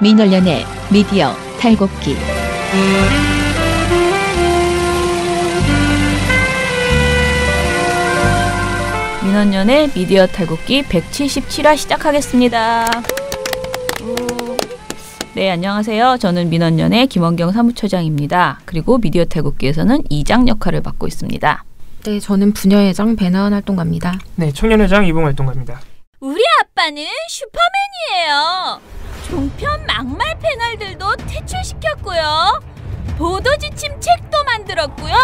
민원련의 미디어 탈곡기. 민원련의 미디어 탈곡기 177화 시작하겠습니다. 네, 안녕하세요. 저는 민원련의 김원경 사무처장입니다. 그리고 미디어 탈곡기에서는 이장 역할을 맡고 있습니다. 네, 저는 부녀회장 배나은 활동가입니다. 네, 청년회장 이봉 활동가입니다. 우리 아빠는 슈퍼맨이에요. 종편 막말 패널들도 퇴출시켰고요. 보도지침 책도 만들었고요.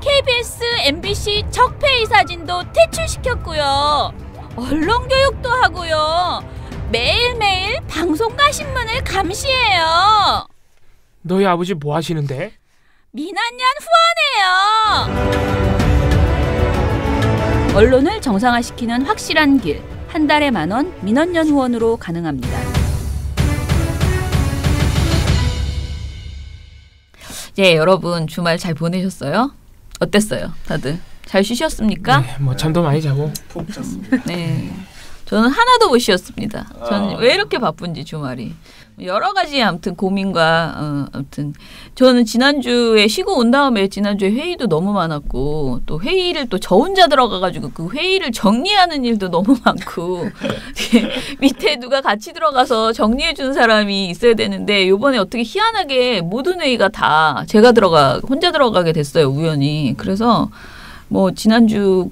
KBS, MBC 적폐의 사진도 퇴출시켰고요. 언론교육도 하고요. 매일매일 방송과 신문을 감시해요. 너희 아버지 뭐 하시는데? 민원연 후원해요. 언론을 정상화시키는 확실한 길. 한 달에 10,000원 민원연 후원으로 가능합니다. 예, 여러분 주말 잘 보내셨어요? 어땠어요? 다들 잘 쉬셨습니까? 네, 뭐 잠도 많이 자고 푹 잤습니다. 네, 저는 하나도 못 쉬었습니다. 저는 왜 이렇게 바쁜지 주말이 여러 가지 아무튼 고민과 아무튼 저는 지난주에 쉬고 온 다음에 지난주에 회의도 너무 많았고 또 회의를 또 저 혼자 들어가가지고 그 회의를 정리하는 일도 너무 많고 밑에 누가 같이 들어가서 정리해주는 사람이 있어야 되는데 요번에 어떻게 희한하게 모든 회의가 다 제가 혼자 들어가게 됐어요, 우연히. 그래서 뭐 지난주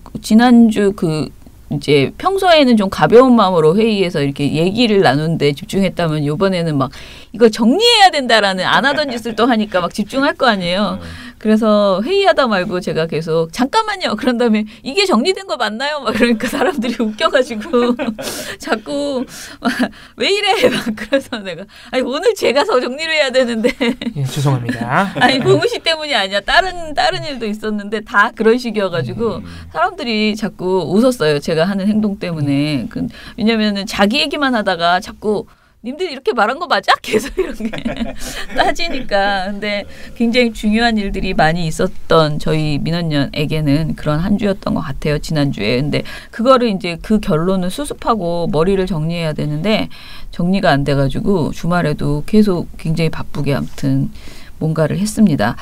그 이제 평소에는 좀 가벼운 마음으로 회의에서 이렇게 얘기를 나누는데 집중했다면 이번에는 막 이걸 정리해야 된다라는 안 하던 짓을 또 하니까 막 집중할 거 아니에요. 그래서 회의하다 말고 제가 계속 잠깐만요. 그런 다음에 이게 정리된 거 맞나요? 막 그러니까 사람들이 웃겨가지고 자꾸 왜 이래? 막 그래서 내가 아니 오늘 제가 더 정리를 해야 되는데 예, 죄송합니다. 아니 봉우 씨 때문이 아니야. 다른 일도 있었는데 다 그런 식이어가지고 사람들이 자꾸 웃었어요. 제가 하는 행동 때문에. 왜냐면은 자기 얘기만 하다가 자꾸 님들이 이렇게 말한 거 맞아? 계속 이런 게 따지니까. 근데 굉장히 중요한 일들이 많이 있었던 저희 민원연에게는 그런 한 주였던 것 같아요, 지난주에. 근데 그거를 이제 그 결론을 수습하고 머리를 정리해야 되는데 정리가 안 돼가지고 주말에도 계속 굉장히 바쁘게 아무튼 뭔가를 했습니다.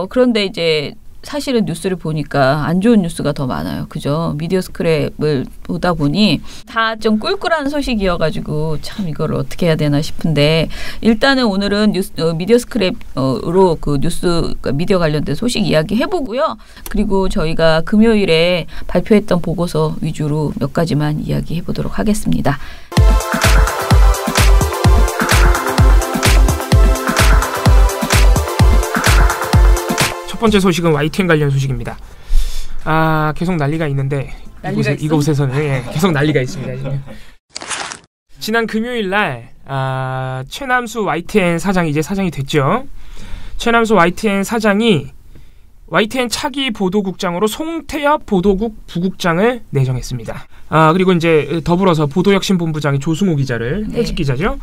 그런데 이제 사실은 뉴스를 보니까 안 좋은 뉴스가 더 많아요. 그죠? 미디어 스크랩을 보다 보니 다 좀 꿀꿀한 소식이어가지고 참 이걸 어떻게 해야 되나 싶은데 일단은 오늘은 미디어 스크랩으로 그 뉴스 그러니까 미디어 관련된 소식 이야기 해보고요. 그리고 저희가 금요일에 발표했던 보고서 위주로 몇 가지만 이야기 해보도록 하겠습니다. 첫 번째 소식은 YTN 관련 소식입니다. 계속 난리가 있는데 이곳에서는 계속 난리가 있습니다. 지금. 지난 금요일 날 최남수 YTN 사장이 이제 사장이 됐죠. 최남수 YTN 사장이 YTN 차기 보도국장으로 송태엽 보도국 부국장을 내정했습니다. 그리고 이제 더불어서 보도혁신본부장이 조승우 기자를 해직 기자죠.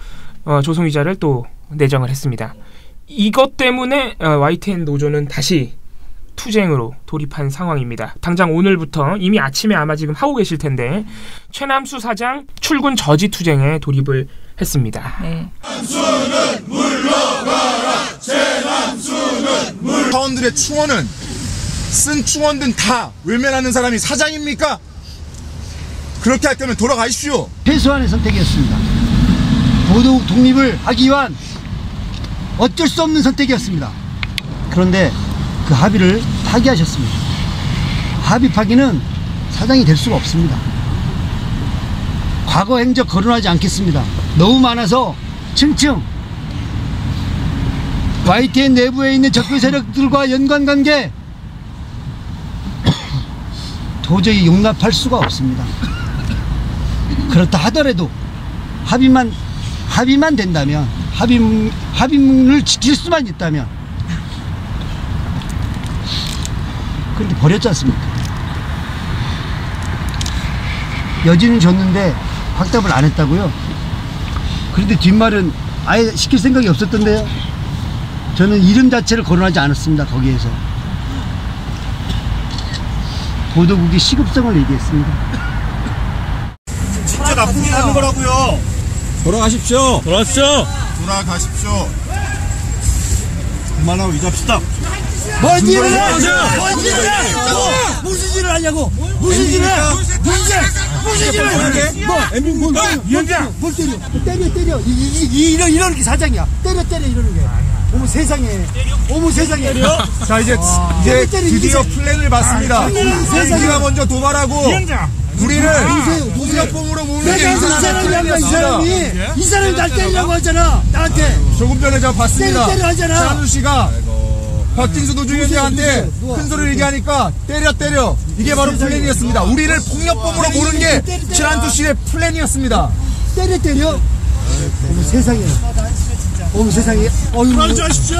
조승우 기자를 또 내정을 했습니다. 이것 때문에 YTN 노조는 다시 투쟁으로 돌입한 상황입니다. 당장 오늘부터 이미 아침에 아마 지금 하고 계실 텐데 최남수 사장 출근 저지 투쟁에 돌입을 했습니다. 네. 최남수는 물러가라. 최남수는 사원들의 충원은 쓴 충원든 다 외면하는 사람이 사장입니까? 그렇게 할 거면 돌아가십시오. 최소한의 선택이었습니다. 보도 독립을 하기 위한 어쩔 수 없는 선택이었습니다. 그런데 그 합의를 파기하셨습니다. 합의 파기는 사장이 될 수가 없습니다. 과거 행적 거론하지 않겠습니다. 너무 많아서 층층 YTN 내부에 있는 적폐 세력들과 연관관계 도저히 용납할 수가 없습니다. 그렇다 하더라도 합의만 된다면 합의문을 지킬 수만 있다면 그런데 버렸지 않습니까? 여지는 줬는데 확답을 안 했다고요? 그런데 뒷말은 아예 시킬 생각이 없었던데요? 저는 이름 자체를 거론하지 않았습니다. 거기에서 보도국의 시급성을 얘기했습니다. 진짜 나쁜 일 하는 거라고요. 돌아가십시오. 돌아가십시오. 그만하고 이잡시다. 뭔 일을 해? 무슨 일을 하냐고? 무슨 일을 해? 무슨 일을 해? 위원장. 뭘 때려. 이러는 게 사장이야. 때려 이러는 게. 어머 세상에. 자, 이제 드디어 플랜을 봤습니다. 우리가 먼저 도발하고 우리를 공격범으로 모으는 게 이 사람이 날 때리려고 하잖아. 나한테. 조금 전에 제가 봤습니다. 때려 하잖아. 최남수 씨가 박진수 노중현님한테 큰 소리를 얘기하니까 때려. 이게 바로 플랜이었습니다. 우리를 폭력범으로 모으는 게 최남수 씨의 플랜이었습니다. 때려. 어머 세상에. 그만하지 마십시오.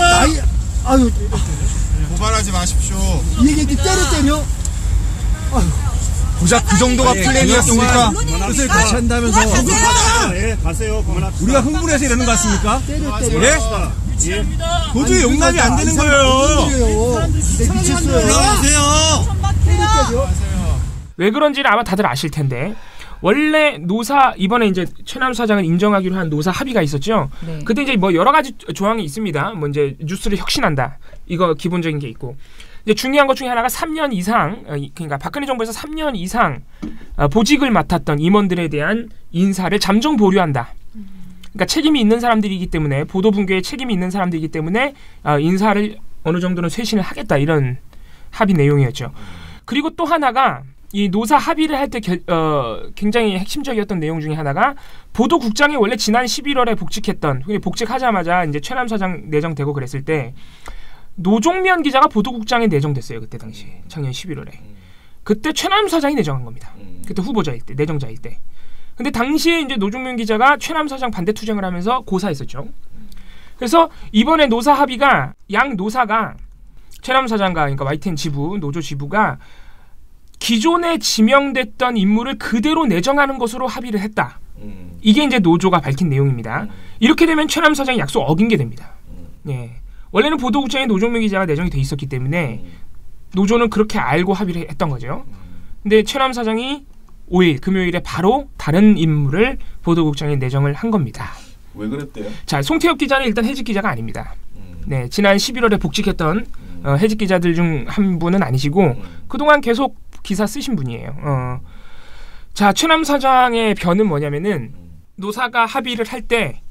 아유. 고발하지 마십시오. 이게 때려. 고작 그 정도가 플랜이었습니까? 뜻을 같이 한다면서. 가세요. 우리가 흥분해서 이러는 것 같습니까? 때려. 도저히 용납이 안 되는 거예요. 미쳤어요. 올라가세요. 왜 그런지는 아마 다들 아실 텐데 원래 노사 이번에 이제 최남수 사장을 인정하기로 한 노사 합의가 있었죠. 네. 그때 이제 뭐 여러 가지 조항이 있습니다. 뭐 이제 뉴스를 혁신한다. 이거 기본적인 게 있고. 이제 중요한 것 중에 하나가 3년 이상 그러니까 박근혜 정부에서 3년 이상 보직을 맡았던 임원들에 대한 인사를 잠정 보류한다. 그러니까 책임이 있는 사람들이기 때문에 보도 붕괴에 책임이 있는 사람들이기 때문에 인사를 어느 정도는 쇄신을 하겠다 이런 합의 내용이었죠. 그리고 또 하나가 이 노사 합의를 할 때 굉장히 핵심적이었던 내용 중에 하나가 보도국장이 원래 지난 11월에 복직했던 복직하자마자 이제 최남 사장 내정되고 그랬을 때 노종면 기자가 보도국장에 내정됐어요. 그때 당시 작년 11월에 그때 최남 사장이 내정한 겁니다. 그때 후보자일 때 내정자일 때. 근데 당시에 이제 노종면 기자가 최남 사장 반대 투쟁을 하면서 고사했었죠. 그래서 이번에 노사 합의가 양 노사가 최남 사장과 그러니까 YTN 지부 노조 지부가 기존에 지명됐던 인물을 그대로 내정하는 것으로 합의를 했다. 이게 이제 노조가 밝힌 내용입니다. 이렇게 되면 최남 사장이 약속 어긴 게 됩니다. 예. 원래는 보도국장에 노종면 기자가 내정이 돼 있었기 때문에 노조는 그렇게 알고 합의를 했던 거죠. 근데 최남 사장이 5일 금요일에 바로 다른 인물을 보도국장에 내정을 한 겁니다. 왜 그랬대요? 자, 송태엽 기자는 일단 해직 기자가 아닙니다. 네, 지난 11월에 복직했던 해직 기자들 중 한 분은 아니시고 그동안 계속 기사 쓰신 분이에요. 자, 최남 사장의 변은 뭐냐면은 노사가 합의를 할 때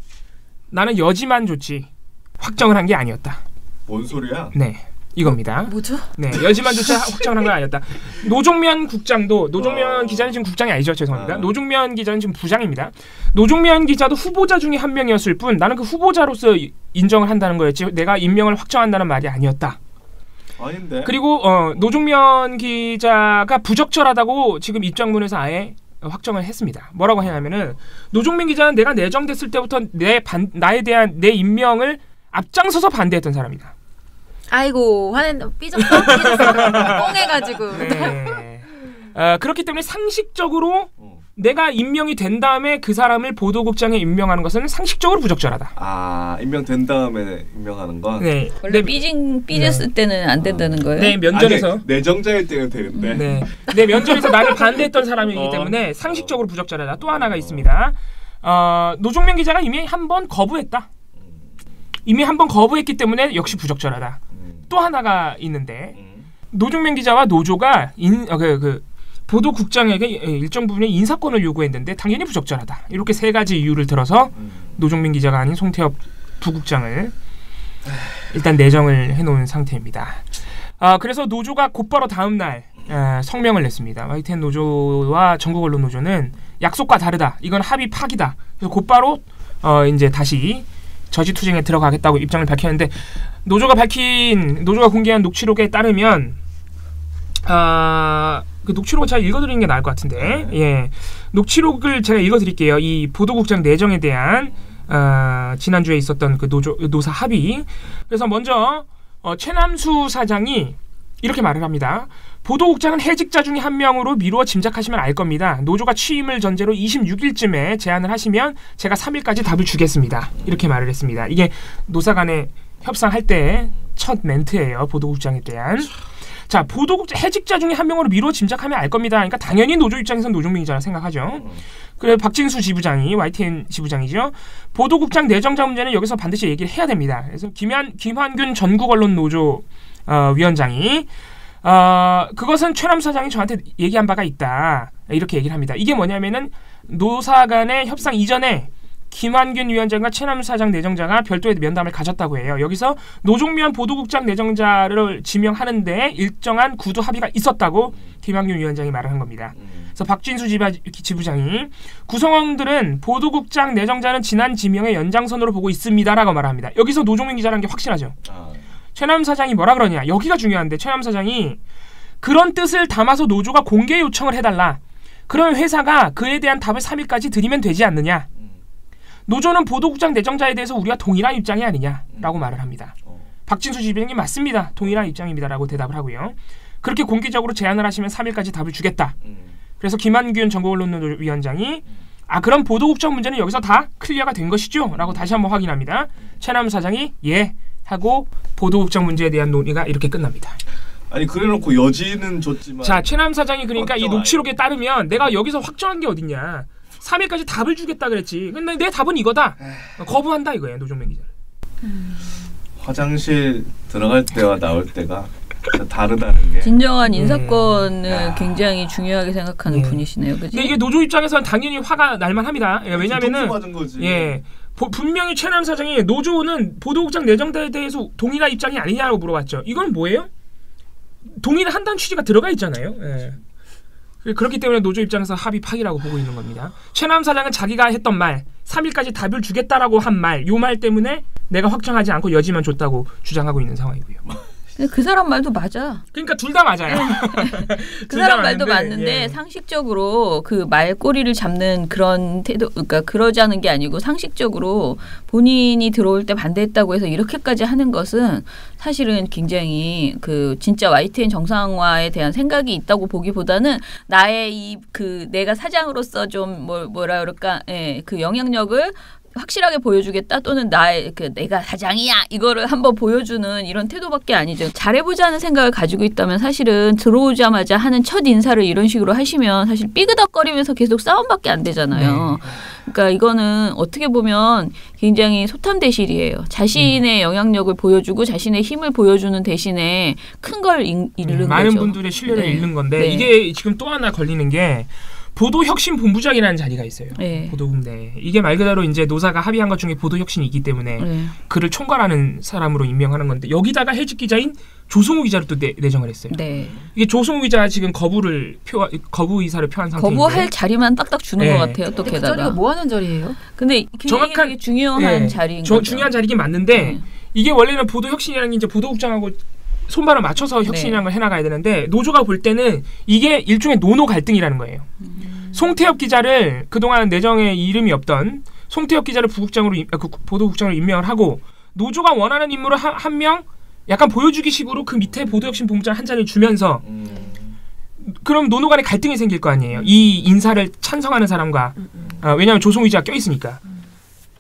나는 여지만 줬지 확정을 한 게 아니었다. 뭔 소리야? 네, 이겁니다. 뭐죠? 네, 여지만 줬지 확정을 한 건 아니었다. 노종면 국장도 노종면 기자는 지금 국장이 아니죠. 죄송합니다. 노종면 기자는 지금 부장입니다. 노종면 기자도 후보자 중에 한 명이었을 뿐 나는 그 후보자로서 인정을 한다는 거였지 내가 임명을 확정한다는 말이 아니었다. 아닌데. 그리고 노종면 기자가 부적절하다고 지금 입장문에서 아예 확정을 했습니다. 뭐라고 하냐면은 노종면 기자는 내가 내정됐을 때부터 나에 대한 내 임명을 앞장서서 반대했던 사람이다. 아이고 삐졌어? 뻥해가지고. 네. 그렇기 때문에 상식적으로 내가 임명이 된 다음에 그 사람을 보도국장에 임명하는 것은 상식적으로 부적절하다. 아, 임명된 다음에 임명하는 건? 네. 원래 삐졌을 때는 안 된다는 거예요? 네, 면전에서. 아니, 내정자일 때는 되는데. 네, 면전에서 나를 반대했던 사람이기 때문에 상식적으로 부적절하다. 또 하나가 있습니다. 노종면 기자가 이미 한 번 거부했다. 이미 한 번 거부했기 때문에 역시 부적절하다. 또 하나가 있는데 노종면 기자와 노조가 보도국장에게 일정 부분의 인사권을 요구했는데 당연히 부적절하다. 이렇게 세 가지 이유를 들어서 노종면 기자가 아닌 송태엽 부국장을 일단 내정을 해놓은 상태입니다. 그래서 노조가 곧바로 다음 날 성명을 냈습니다. YTN 노조와 전국 언론 노조는 약속과 다르다. 이건 합의 파기다. 그래서 곧바로 이제 다시 저지투쟁에 들어가겠다고 입장을 밝혔는데 노조가 공개한 녹취록에 따르면 그 녹취록을 제가 읽어드리는 게 나을 것 같은데 예, 녹취록을 제가 읽어드릴게요. 이 보도국장 내정에 대한 지난주에 있었던 그 노사 합의. 그래서 먼저 최남수 사장이 이렇게 말을 합니다. 보도국장은 해직자 중에 한 명으로 미루어 짐작하시면 알 겁니다. 노조가 취임을 전제로 26일쯤에 제안을 하시면 제가 3일까지 답을 주겠습니다. 이렇게 말을 했습니다. 이게 노사 간에 협상할 때 첫 멘트예요. 보도국장에 대한. 자, 해직자 중에 한 명으로 미루어 짐작하면 알 겁니다. 그러니까 당연히 노조 입장에서는 노종민 기자라 생각하죠. 그래 박진수 지부장이 YTN 지부장이죠. 보도국장 내정자 문제는 여기서 반드시 얘기를 해야 됩니다. 그래서 김환균 전국언론노조 위원장이 그것은 최남 사장이 저한테 얘기한 바가 있다. 이렇게 얘기를 합니다. 이게 뭐냐면은 노사 간의 협상 이전에 김환균 위원장과 최남 사장 내정자가 별도의 면담을 가졌다고 해요. 여기서 노종면 보도국장 내정자를 지명하는데 일정한 구두 합의가 있었다고 김환균 위원장이 말을 한 겁니다. 그래서 박진수 지부장이 구성원들은 보도국장 내정자는 지난 지명의 연장선으로 보고 있습니다라고 말합니다. 여기서 노종민 기자라는 게 확실하죠. 최남 사장이 뭐라 그러냐. 여기가 중요한데 최남 사장이 그런 뜻을 담아서 노조가 공개 요청을 해달라. 그러면 회사가 그에 대한 답을 3일까지 드리면 되지 않느냐. 노조는 보도국장 내정자에 대해서 우리가 동일한 입장이 아니냐라고 말을 합니다. 박진수 지부장이 맞습니다. 동일한 입장입니다라고 대답을 하고요. 그렇게 공개적으로 제안을 하시면 3일까지 답을 주겠다. 그래서 김한균 전국언론노조 위원장이 그럼 보도국장 문제는 여기서 다 클리어가 된 것이죠? 라고 다시 한번 확인합니다. 최남 사장이 예 하고 보도국장 문제에 대한 논의가 이렇게 끝납니다. 아니 그래놓고 여지는 줬지만 자, 최남 사장이 그러니까 이 녹취록에 따르면 내가 여기서 확정한 게 어딨냐. 3일까지 답을 주겠다 그랬지. 근데 내 답은 이거다. 거부한다 이거예요. 노종민 기자를. 화장실 들어갈 때와 나올 때가 다르다는 게. 진정한 인사권을 굉장히 중요하게 생각하는 분이시네요. 그치? 근데 이게 노조 입장에서는 당연히 화가 날만합니다. 왜냐면은 분명히 최남 사장이 노조는 보도국장 내정자에 대해서 동일한 입장이 아니냐고 물어봤죠. 이건 뭐예요? 동일한다는 취지가 들어가 있잖아요. 예. 그렇기 때문에 노조 입장에서 합의 파기라고 보고 있는 겁니다. 최남 사장은 자기가 했던 말 3일까지 답을 주겠다라고 한 말, 요 말 때문에 내가 확정하지 않고 여지만 줬다고 주장하고 있는 상황이고요. 그 사람 말도 맞아. 그러니까 둘 다 맞아요. 그 사람 말도 맞는데 예. 상식적으로 그 말꼬리를 잡는 그런 태도, 그러니까 그러자는 게 아니고 상식적으로 본인이 들어올 때 반대했다고 해서 이렇게까지 하는 것은 사실은 굉장히 그 진짜 YTN 정상화에 대한 생각이 있다고 보기보다는 나의 이 그 내가 사장으로서 좀 뭐라 그럴까, 예, 그 영향력을 확실하게 보여주겠다 또는 나의 내가 사장이야 이거를 한번 보여주는 이런 태도밖에 아니죠. 잘해보자는 생각을 가지고 있다면 사실은 들어오자마자 하는 첫 인사를 이런 식으로 하시면 사실 삐그덕거리면서 계속 싸움밖에 안 되잖아요. 그러니까 이거는 어떻게 보면 굉장히 소탐대실이에요. 자신의 영향력을 보여주고 자신의 힘을 보여주는 대신에 큰 걸 잃는 거죠. 많은 분들의 신뢰를 잃는 건데 이게 지금 또 하나 걸리는 게 보도혁신본부장이라는 자리가 있어요. 보도국 내. 이게 말 그대로 이제 노사가 합의한 것 중에 보도혁신이 있기 때문에 그를 총괄하는 사람으로 임명하는 건데 여기다가 해직 기자인 조성우 기자를 또 내정을 했어요. 이게 조성우 기자가 지금 거부 의사를 표한 상태인데 거부할 자리만 딱딱 주는 것 같아요. 또 게다가. 그 자리가 뭐 하는 자리예요? 근데 정확한 중요한 자리인 거죠. 중요한 자리긴 맞는데 이게 원래는 보도혁신이라는 게 이제 보도국장하고 손발을 맞춰서 혁신이라는 걸 해나가야 되는데 노조가 볼 때는 이게 일종의 노노 갈등이라는 거예요. 송태엽 기자를 그동안 내정에 이름이 없던 송태엽 기자를 보도국장으로 임명을 하고 노조가 원하는 인물을 한 명 약간 보여주기 식으로 그 밑에 보도혁신 본부장 한 자리를 주면서 그럼 노노 간에 갈등이 생길 거 아니에요. 이 인사를 찬성하는 사람과 왜냐하면 조성우 기자가 껴있으니까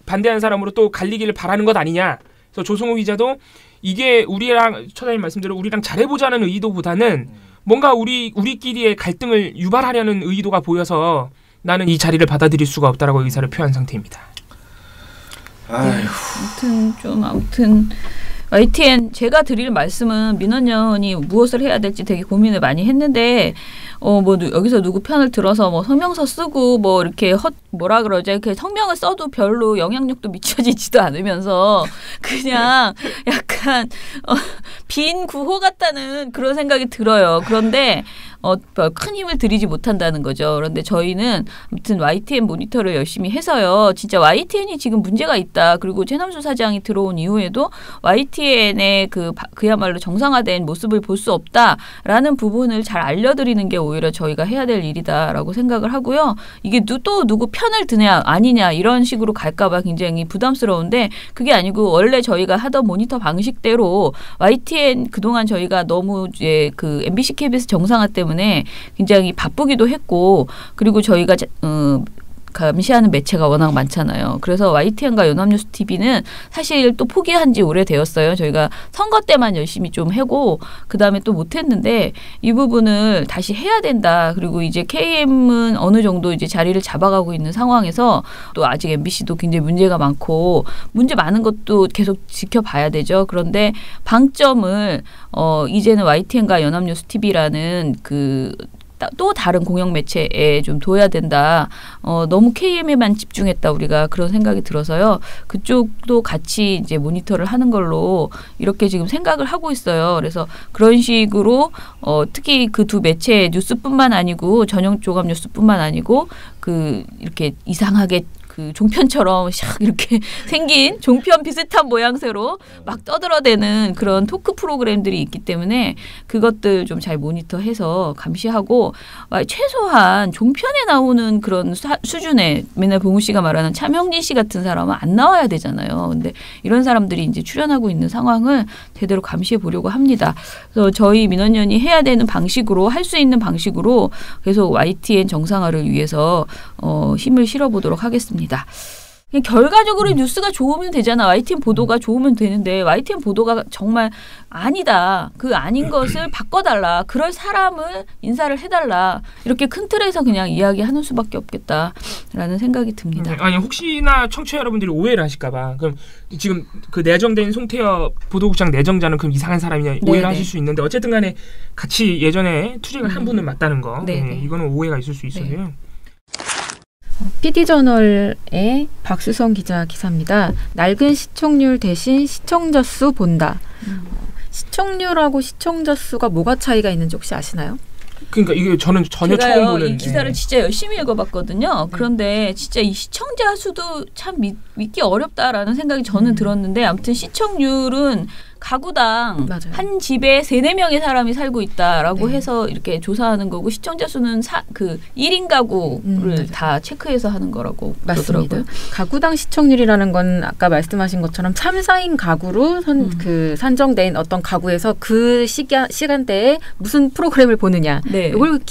반대하는 사람으로 또 갈리기를 바라는 것 아니냐. 그래서 조성우 기자도 이게 우리랑 처장님 말씀대로 우리랑 잘해보자는 의도보다는 뭔가 우리끼리의 갈등을 유발하려는 의도가 보여서 나는 이 자리를 받아들일 수가 없다라고 의사를 표한 상태입니다. 아무튼 YTN 제가 드릴 말씀은 민원연이 무엇을 해야 될지 되게 고민을 많이 했는데 여기서 누구 편을 들어서 뭐 성명서 쓰고 뭐 이렇게 뭐라 그러죠? 이렇게 성명을 써도 별로 영향력도 미쳐지지도 않으면서 그냥 약간 빈 구호 같다는 그런 생각이 들어요. 그런데 큰 힘을 들이지 못한다는 거죠. 그런데 저희는 아무튼 YTN 모니터를 열심히 해서요. 진짜 YTN이 지금 문제가 있다. 그리고 최남수 사장이 들어온 이후에도 YTN의 그야말로 정상화된 모습을 볼 수 없다라는 부분을 잘 알려드리는 게 오히려 저희가 해야 될 일이다라고 생각을 하고요. 이게 또 누구 편을 드냐 아니냐 이런 식으로 갈까봐 굉장히 부담스러운데 그게 아니고 원래 저희가 하던 모니터 방식대로 YTN 그동안 저희가 너무 이제 그 MBC KBS 정상화 때문에 굉장히 바쁘기도 했고 그리고 저희가 감시하는 매체가 워낙 많잖아요. 그래서 YTN과 연합뉴스 TV는 사실 또 포기한 지 오래되었어요. 저희가 선거 때만 열심히 좀 하고 그다음에 또 못했는데 이 부분을 다시 해야 된다. 그리고 이제 KM은 어느 정도 이제 자리를 잡아가고 있는 상황에서 또 아직 MBC도 굉장히 문제가 많고 문제 많은 것도 계속 지켜봐야 되죠. 그런데 방점을 이제는 YTN과 연합뉴스 TV라는 또 다른 공영 매체에 좀 둬야 된다. 너무 KM에만 집중했다 우리가 그런 생각이 들어서요. 그쪽도 같이 이제 모니터를 하는 걸로 이렇게 지금 생각을 하고 있어요. 그래서 그런 식으로 특히 그 두 매체 뉴스뿐만 아니고 전용 종합 뉴스뿐만 아니고 이렇게 이상하게 그 종편처럼 샥 이렇게 생긴 종편 비슷한 모양새로 막 떠들어대는 그런 토크 프로그램들이 있기 때문에 그것들 좀 잘 모니터해서 감시하고 최소한 종편에 나오는 그런 수준의 맨날 봉우 씨가 말하는 차명진 씨 같은 사람은 안 나와야 되잖아요. 근데 이런 사람들이 이제 출연하고 있는 상황을 제대로 감시해 보려고 합니다. 그래서 저희 민원연이 해야 되는 방식으로 할 수 있는 방식으로 계속 YTN 정상화를 위해서 힘을 실어보도록 하겠습니다. 그냥 결과적으로 뉴스가 좋으면 되잖아. YTN 보도가 좋으면 되는데 YTN 보도가 정말 아니다. 그 아닌 것을 바꿔달라. 그럴 사람을 인사를 해달라. 이렇게 큰 틀에서 그냥 이야기하는 수밖에 없겠다라는 생각이 듭니다. 아니 혹시나 청취자 여러분들이 오해를 하실까 봐. 그럼 지금 그 내정된 송태엽 보도국장 내정자는 그럼 이상한 사람이냐 오해를 하실 수 있는데 어쨌든 간에 같이 예전에 투쟁을 한 분은 맞다는 거. 네, 이거는 오해가 있을 수 있어요. 네. PD저널의 박수성 기자 기사입니다. 낡은 시청률 대신 시청자 수 본다. 시청률하고 시청자 수가 뭐가 차이가 있는지 혹시 아시나요? 그러니까 이게 저는 전혀 처음 보는 이 기사를 진짜 열심히 읽어봤거든요. 그런데 진짜 이 시청자 수도 참 믿기 어렵다라는 생각이 저는 들었는데 아무튼 시청률은 가구당 맞아요. 한 집에 3-4명의 사람이 살고 있다라고 해서 이렇게 조사하는 거고 시청자 수는 1인 가구를 다 체크해서 하는 거라고 맞습니다. 그러더라고요. 가구당 시청률이라는 건 아까 말씀하신 것처럼 3-4인 가구로 산정된 어떤 가구에서 그 시간대에 무슨 프로그램을 보느냐 이걸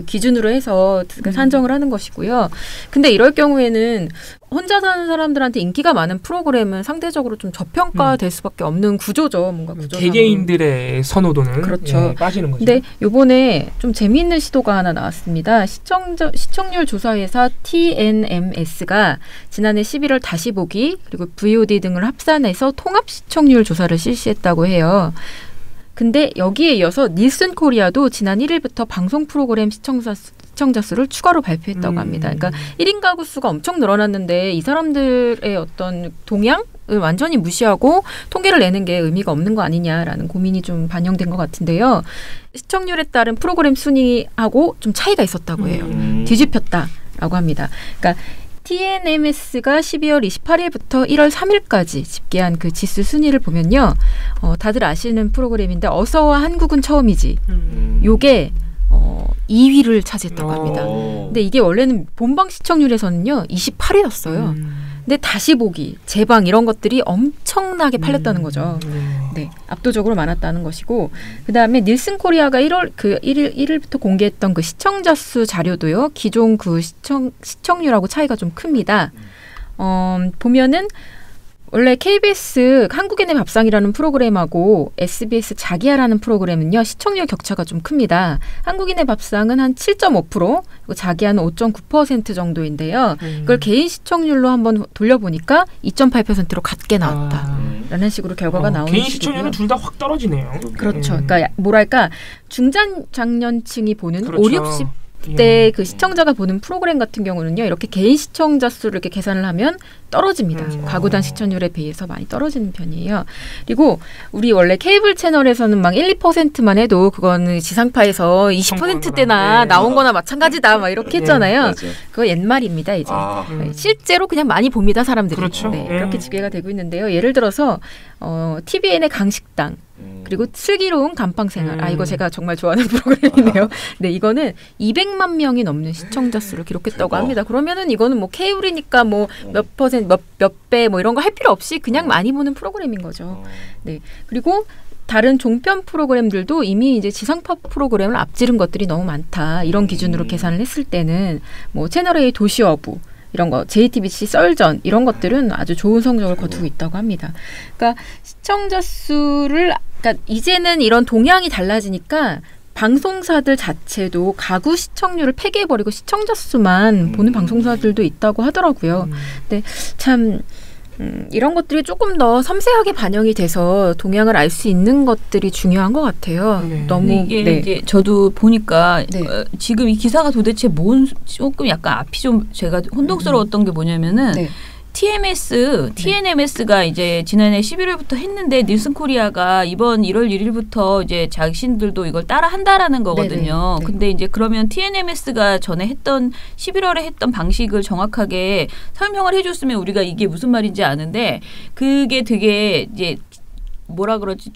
기준으로 해서 산정을 하는 것이고요. 근데 이럴 경우에는 혼자 사는 사람들한테 인기가 많은 프로그램은 상대적으로 좀 저평가될 수밖에 없는 구조죠. 뭔가 구조 개개인들의 선호도는 그렇죠. 빠지는 거죠. 근데 이번에 좀 재미있는 시도가 하나 나왔습니다. 시청률 조사 회사 TNMS가 지난해 11월 다시 보기 그리고 VOD 등을 합산해서 통합 시청률 조사를 실시했다고 해요. 근데 여기에 이어서 닐슨 코리아도 지난 1일부터 방송 프로그램 시청자 수를 추가로 발표했다고 합니다. 그러니까 1인 가구 수가 엄청 늘어났는데 이 사람들의 어떤 동향을 완전히 무시하고 통계를 내는 게 의미가 없는 거 아니냐라는 고민이 좀 반영된 것 같은데요. 시청률에 따른 프로그램 순위하고 좀 차이가 있었다고 해요. 뒤집혔다라고 합니다. 그러니까 TNMS가 12월 28일부터 1월 3일까지 집계한 그 지수 순위를 보면요. 다들 아시는 프로그램인데 어서와 한국은 처음이지. 요게 2위를 차지했다고 합니다. 근데 이게 원래는 본방 시청률에서는요. 28위였어요. 근데 다시 보기, 재방 이런 것들이 엄청나게 팔렸다는 거죠. 네, 압도적으로 많았다는 것이고 그다음에 닐슨 코리아가 1일부터 공개했던 그 시청자 수 자료도요. 기존 그 시청률하고 차이가 좀 큽니다. 보면은 원래 KBS 한국인의 밥상이라는 프로그램하고 SBS 자기야라는 프로그램은요. 시청률 격차가 좀 큽니다. 한국인의 밥상은 한 7.5%, 그리고 자기야는 5.9% 정도인데요. 이걸 개인 시청률로 한번 돌려보니까 2.8%로 같게 나왔다라는 식으로 결과가 나오는 개인 시청률은 둘 다 확 떨어지네요. 그렇죠. 그러니까 뭐랄까 중장년층이 보는 그렇죠. 50, 60대 그 시청자가 보는 프로그램 같은 경우는요. 이렇게 개인 시청자 수를 이렇게 계산을 하면 떨어집니다. 가구당 시청률에 비해서 많이 떨어지는 편이에요. 그리고 우리 원래 케이블 채널에서는 막 1-2%만 해도 그거는 지상파에서 20%대나 나온 거나 마찬가지다 막 이렇게 했잖아요. 그거 옛말입니다. 이제. 실제로 그냥 많이 봅니다. 사람들이. 그렇죠. 그렇게 집계가 되고 있는데요. 예를 들어서 TVN의 강식당 그리고 슬기로운 간팡생활. 이거 제가 정말 좋아하는 프로그램이네요. 네, 이거는 200만 명이 넘는 시청자 수를 기록했다고 합니다. 그러면은 이거는 뭐 케이블이니까 뭐 몇 퍼센트, 몇 배 뭐 이런 거 할 필요 없이 그냥 많이 보는 프로그램인 거죠. 네. 그리고 다른 종편 프로그램들도 이미 이제 지상파 프로그램을 앞지른 것들이 너무 많다. 이런 기준으로 계산을 했을 때는 뭐 채널A 도시어부 이런 거, JTBC 썰전 이런 것들은 아주 좋은 성적을 거두고 있다고 합니다. 그러니까 시청자 수를 그러니까 이제는 이런 동향이 달라지니까 방송사들 자체도 가구 시청률을 폐기해버리고 시청자 수만 보는 방송사들도 있다고 하더라고요. 근데 참 이런 것들이 조금 더 섬세하게 반영이 돼서 동향을 알 수 있는 것들이 중요한 것 같아요. 너무 이게 이제 저도 보니까 지금 이 기사가 도대체 뭔 조금 약간 앞이 좀 제가 혼동스러웠던 게 뭐냐면은 TNMS가 이제 지난해 11월부터 했는데 닐슨 코리아가 이번 1월 1일부터 이제 자신들도 이걸 따라 한다라는 거거든요. 근데 이제 그러면 TNMS가 전에 했던 11월에 했던 방식을 정확하게 설명을 해줬으면 우리가 이게 무슨 말인지 아는데 그게 되게 이제 뭐라 그러지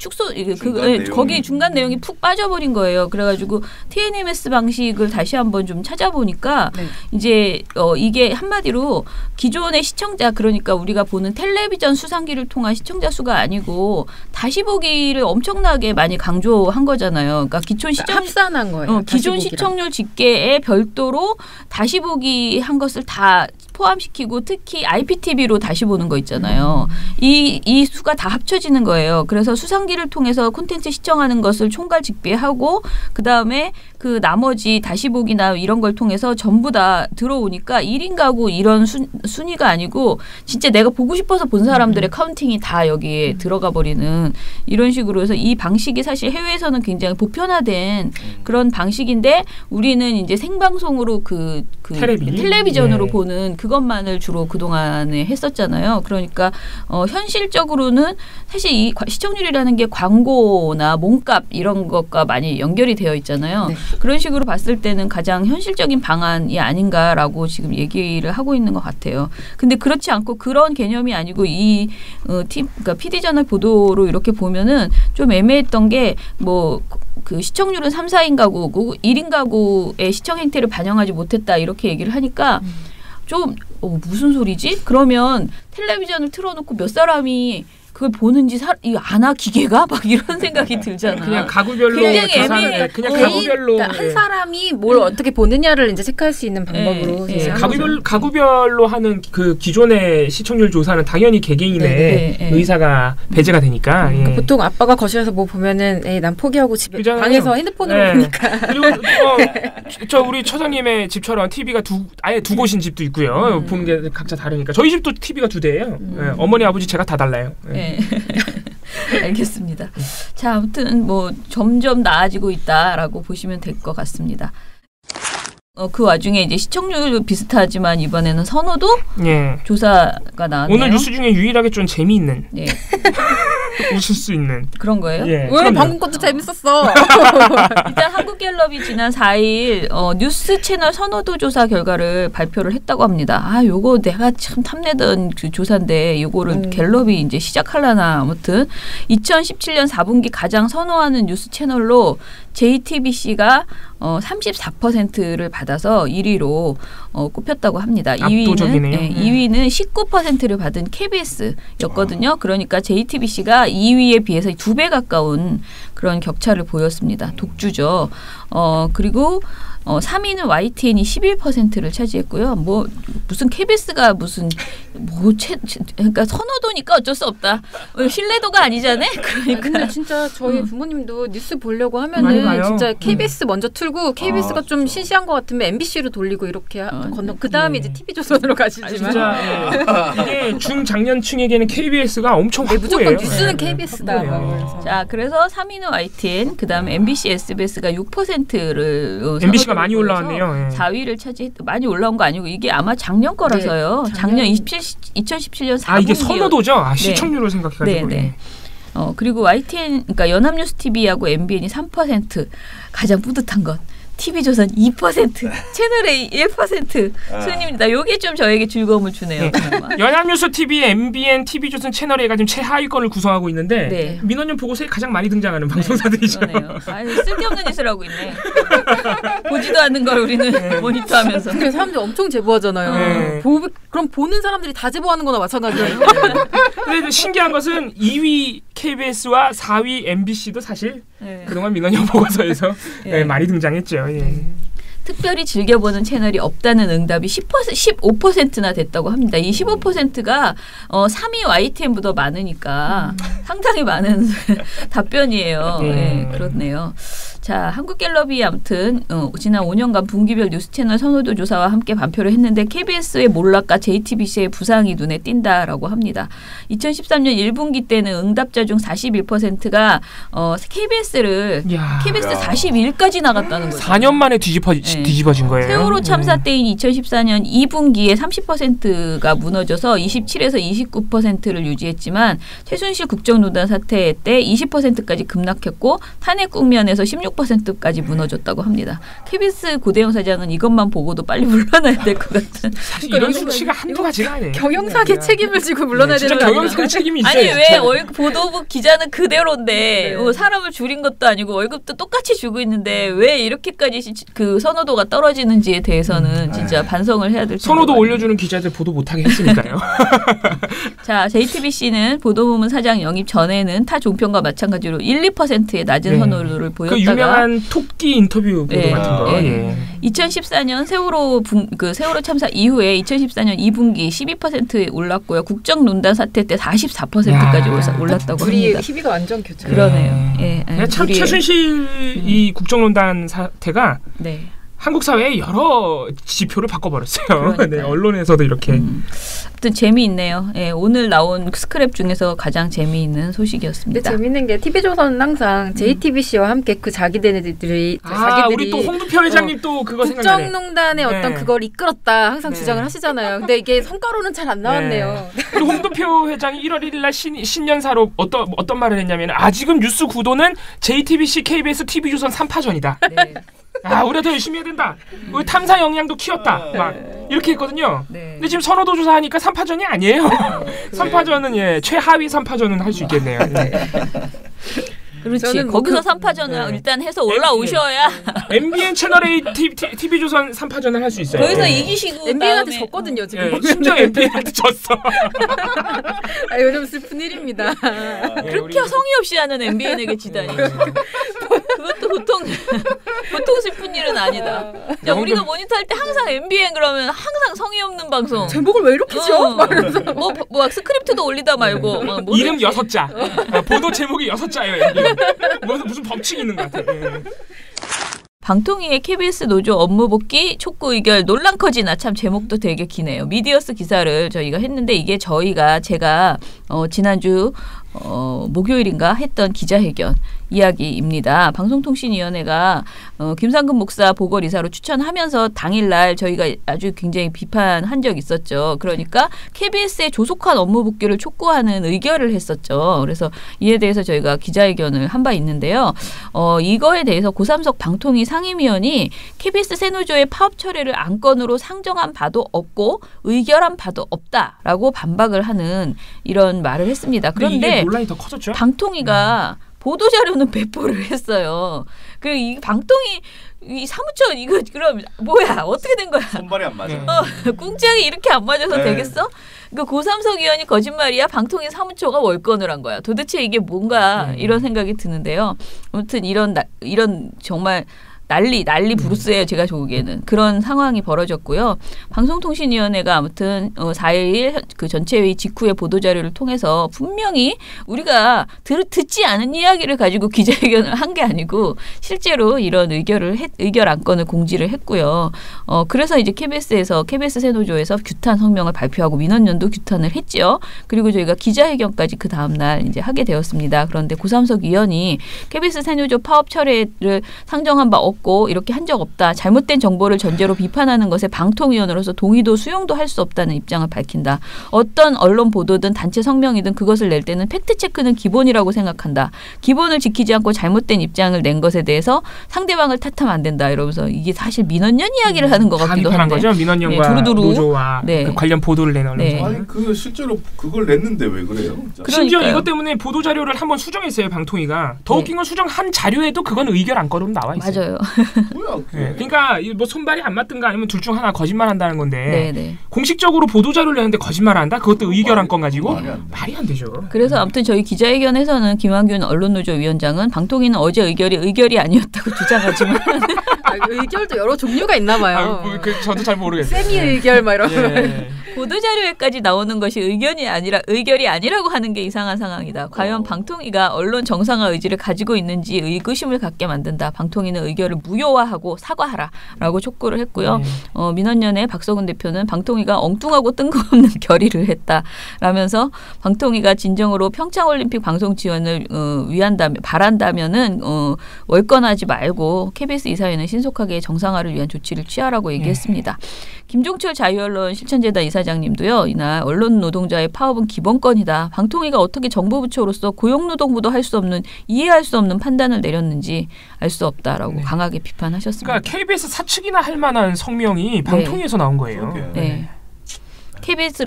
거기 중간 내용이 푹 빠져버린 거예요. 그래가지고 TNMS 방식을 다시 한번 좀 찾아보니까 이제 이게 한마디로 기존의 시청자 그러니까 우리가 보는 텔레비전 수상기를 통한 시청자 수가 아니고 다시 보기를 엄청나게 많이 강조한 거잖아요. 그러니까 기존 합산한 거예요. 기존 시청률 집계에 별도로 다시 보기 한 것을 다 포함시키고 특히 IPTV로 다시 보는 거 있잖아요. 이 수가 다 합쳐지는 거예요. 그래서 수상기를 통해서 콘텐츠 시청하는 것을 총괄 집계하고 그다음에 그 나머지 다시 보기나 이런 걸 통해서 전부 다 들어오니까 1인 가구 이런 순위가 아니고 진짜 내가 보고 싶어서 본 사람들의 카운팅이 다 여기에 들어가 버리는 이런 식으로 해서 이 방식이 사실 해외에서는 굉장히 보편화된 그런 방식인데 우리는 이제 생방송으로 텔레비전으로 보는 그것만을 주로 그동안에 했었잖아요. 그러니까 현실적으로는 사실 이 시청률이라는 게 광고나 몸값 이런 것과 많이 연결이 되어 있잖아요. 그런 식으로 봤을 때는 가장 현실적인 방안이 아닌가라고 지금 얘기를 하고 있는 것 같아요. 근데 그렇지 않고 그런 개념이 아니고 그러니까 PD저널 보도로 이렇게 보면은 좀 애매했던 게 뭐 그 시청률은 3, 4인 가구고 1인 가구의 시청 행태를 반영하지 못했다 이렇게 얘기를 하니까 좀 무슨 소리지? 그러면 텔레비전을 틀어놓고 몇 사람이 그걸 보는지 아나 기계가 막 이런 생각이 들잖아. 그냥 가구별로 굉장히 애매해. 그냥 가구별로 그러니까 한 사람이 뭘 어떻게 보느냐를 이제 체크할 수 있는 방법으로 가구별로 하는 그 기존의 시청률 조사는 당연히 개개인의 의사가 배제가 되니까. 그러니까 보통 아빠가 거실에서 뭐 보면은 난 포기하고 집에 그잖아요. 방에서 핸드폰으로 보니까. 그리고 저 우리 처장님의 집처럼 TV가 아예 두 곳인 집도 있고요. 보는 게 각자 다르니까. 저희 집도 TV가 2대예요. 어머니 아버지 제가 다 달라요. 알겠습니다. 자, 아무튼 뭐 점점 나아지고 있다라고 보시면 될 것 같습니다. 그 와중에 이제 시청률 비슷하지만 이번에는 선호도 조사가 나왔네요. 오늘 뉴스 중에 유일하게 좀 재미있는 웃을 수 있는 그런 거예요? 왜 방금 것도 재밌었어. 일단 한국갤럽이 지난 4일 뉴스 채널 선호도 조사 결과를 발표를 했다고 합니다. 요거 내가 참 탐내던 그 조사인데 요거를 갤럽이 이제 시작하려나 아무튼 2017년 4분기 가장 선호하는 뉴스 채널로 JTBC가 34%를 받아서 1위로 꼽혔다고 합니다. 압도적이네요. 2위는 19%를 받은 KBS였거든요. 그러니까 JTBC가 2위에 비해서 2배 가까운 그런 격차를 보였습니다. 독주죠. 그리고 3위는 YTN이 11%를 차지했고요. 뭐 무슨 KBS가 그러니까 선호도니까 어쩔 수 없다. 신뢰도가 아니잖아요. 그러니까. 근데 진짜 저희 부모님도 뉴스 보려고 하면은 진짜 KBS 먼저 틀고 KBS가 좀 신시한 것 같으면 MBC로 돌리고 이렇게 그 다음에 이제 TV조선으로 가시지만 진짜 이게 중장년층에게는 KBS가 엄청 확고해요. 무조건 뉴스는 KBS다. 자, 그래서 3위는 YTN, 그 다음에 MBC, SBS가 6%를 MBC가 많이 올라왔네요. 4위를 많이 올라온 거 아니고 이게 아마 작년 거라서요. 작년 2017년 4분기. 이게 선호도죠? 시청률을 생각해가지고. 그리고 YTN, 그러니까 연합뉴스TV하고 MBN이 3%. 가장 뿌듯한 것. TV조선 2%, 채널A 1% 순입니다. 요게 좀 저에게 즐거움을 주네요. 연합뉴스TV, MBN, TV조선, 채널A가 지금 최하위권을 구성하고 있는데 민원연 보고서에 가장 많이 등장하는 방송사들이죠. 쓸데없는 짓을 하고 있네. 보지도 않는 걸 우리는 모니터하면서. 근데 사람들이 엄청 제보하잖아요. 그럼 보는 사람들이 다 제보하는 거나 마찬가지예요. 근데 신기한 것은 2위 KBS와 4위 MBC도 사실 네. 그동안 민원연 보고서에서 네. 많이 등장했죠. 예. 특별히 즐겨보는 채널이 없다는 응답이 15%나 됐다고 합니다. 이 15%가 3위 YTN보다 많으니까 상당히 많은 답변이에요. 네, 그렇네요. 자, 한국갤럽이 아무튼 지난 5년간 분기별 뉴스 채널 선호도 조사와 함께 발표를 했는데 KBS의 몰락과 JTBC의 부상이 눈에 띈다라고 합니다. 2013년 1분기 때는 응답자 중 41%가 KBS 41까지 나갔다는 거죠. 4년 만에 뒤집어진 거예요. 세월호 참사 때인 2014년 2분기에 30%가 무너져서 27에서 29%를 유지했지만 최순실 국정농단 사태 때 20%까지 급락했고 탄핵 국면에서 16%까지 무너졌다고 합니다. KBS 고대영 사장은 이것만 보고도 빨리 물러나야 될 것 같은. 이런 수치가 한두 가지가 아니에요. 경영사기 책임을 지고 물러나야 되는 거 아니에요? 경영사기 책임이 있어요. 아니 왜 월급 보도국 기자는 그대로인데 사람을 줄인 것도 아니고 월급도 똑같이 주고 있는데 왜 이렇게까지 그 선호도가 떨어지는지에 대해서는 진짜 반성을 해야 될 텐데. 선호도 올려주는 기자들 보도 못하게 했으니까요. 자, JTBC는 보도부문 사장 영입 전에는 타 종편과 마찬가지로 1~2%의 낮은 선호도를 보였다가 그 유명한 토끼 인터뷰 보도 같은 거. 2014년 세월호 참사 이후에 2014년 2분기 12%에 올랐고요. 국정농단 사태 때 44%까지 올랐다고 둘이 합니다. 희비가 완전 교차. 그러네요. 참 최순실 이 국정농단 사태가 한국 사회의 여러 지표를 바꿔버렸어요. 네, 언론에서도 이렇게. 아무튼 재미있네요. 오늘 나온 스크랩 중에서 가장 재미있는 소식이었습니다. 근데 재밌는 게 TV조선은 항상 JTBC와 함께 그 자기들이 우리 또 홍두표 회장님 또 그거 생각나네. 국정농단의 어떤 그걸 이끌었다 항상 주장을 하시잖아요. 근데 이게 성과로는 잘 안 나왔네요. 그리고 홍두표 회장이 1월 1일 날 신년사로 어떤 말을 했냐면 지금 뉴스 구도는 JTBC, KBS, TV조선 3파전이다. 우리가 더 열심히 해야 된다. 우리 탐사 역량도 키웠다. 막 이렇게 했거든요. 근데 지금 선호도 조사하니까 3파전이 아니에요. 3파전은 최하위 3파전은 할 수 있겠네요. 그렇지. 거기서 3파전을 일단 해서 올라오셔야 MBN 채널A TV조선 3파전을 할 수 있어요. 거기서 이기시고 MBN한테 졌거든요. 지금. 심지어 MBN한테 졌어. 요즘 슬픈 일입니다. 그렇게 성의 없이 하는 MBN에게 지다니. 그것도 보통 슬픈 일은 아니다. 야, 우리가 모니터할 때 항상 MBN 그러면 항상 성의 없는 방송. 제목을 왜 이렇게 지어? 뭐 스크립트도 올리다 말고 이름 6자. 보도 제목이 6자예요. MBN. 무슨 법칙이 있는 것 같아. 방통위의 KBS 노조 업무 복귀 촉구 의결 논란 커지나 참 제목도 되게 기네요. 미디어스 기사를 저희가 했는데 이게 제가 지난주 목요일인가 했던 기자회견 이야기입니다. 방송통신위원회가 김상근 목사 보궐이사로 추천하면서 당일날 저희가 아주 굉장히 비판한 적이 있었죠. 그러니까 KBS의 조속한 업무 복귀를 촉구하는 의결을 했었죠. 그래서 이에 대해서 저희가 기자회견을 한 바 있는데요. 이거에 대해서 고삼석 방통위 상임위원이 KBS 새노조의 파업 철회를 안건으로 상정한 바도 없고 의결한 바도 없다라고 반박을 하는 이런 말을 했습니다. 그런데 논란이 더 커졌죠? 방통위가 보도자료는 배포를 했어요. 그리고 이 방통위 이 사무처 이거 그럼 뭐야 어떻게 된 거야? 손발이 안 맞아. 꿍짝이 이렇게 안 맞아서 되겠어? 그 고삼석 의원이 거짓말이야? 방통위 사무처가 월권을 한 거야. 도대체 이게 뭔가 이런 생각이 드는데요. 아무튼 이런 정말 난리 부르스예요. 제가 보기에는 그런 상황이 벌어졌고요. 방송통신위원회가 아무튼 4일 그 전체회의 직후의 보도자료를 통해서 분명히 우리가 듣지 않은 이야기를 가지고 기자회견을 한 게 아니고 실제로 이런 의결 안건을 공지를 했고요. 그래서 이제 KBS 새노조에서 규탄 성명을 발표하고 민원연도 규탄을 했죠. 그리고 저희가 기자회견까지 그 다음 날 이제 하게 되었습니다. 그런데 고삼석 위원이 KBS 새노조 파업 철회를 상정한 바 없고 이렇게 한 적 없다. 잘못된 정보를 전제로 비판하는 것에 방통위원으로서 동의도 수용도 할 수 없다는 입장을 밝힌다. 어떤 언론 보도든 단체 성명이든 그것을 낼 때는 팩트체크는 기본이라고 생각한다. 기본을 지키지 않고 잘못된 입장을 낸 것에 대해서 상대방을 탓하면 안 된다. 이러면서 이게 사실 민원연 이야기를 하는 것 같기도 한데. 거죠? 민원연과 노조와 그 관련 보도를 내는 언론사. 아니 실제로 그걸 냈는데 왜 그래요? 심지어 이것 때문에 보도자료를 한번 수정했어요. 방통위가. 더 웃긴 건 수정한 자료에도 그건 의결 안건으로 나와 있어요. 맞아요. 뭐야? 네, 그러니까 뭐 손발이 안 맞든가 아니면 둘 중 하나 거짓말한다는 건데 네네. 공식적으로 보도 자료를 내는데 거짓말한다? 그것도 의결한 건 가지고 말이 안 되죠. 그래서 아무튼 저희 기자회견에서는 김한균 언론노조 위원장은 방통위는 어제 의결이 아니었다고 주장하지만 의결도 여러 종류가 있나 봐요. 저도 잘 모르겠어요. 세미 의결 막 이런. 예. 보도자료에까지 나오는 것이 의결이 아니라고 하는 게 이상한 상황이다. 과연 방통위가 언론 정상화 의지를 가지고 있는지 의구심을 갖게 만든다. 방통위는 의결을 무효화하고 사과하라라고 촉구를 했고요. 민원연의 박서근 대표는 방통위가 엉뚱하고 뜬금없는 결의를 했다라면서 방통위가 진정으로 평창올림픽 방송 지원을 바란다면은 월권하지 말고 KBS 이사회는 신속하게 정상화를 위한 조치를 취하라고 얘기했습니다. 김종철 자유언론 실천재단 이사장님도요. 이날 언론 노동자의 파업은 기본권이다. 방통위가 어떻게 정보부처로서 고용노동부도 할 수 없는 이해할 수 없는 판단을 내렸는지 알 수 없다라고 강하게 비판하셨습니다. 그러니까 KBS 사측이나 할 만한 성명이 방통위에서 나온 거예요. 네.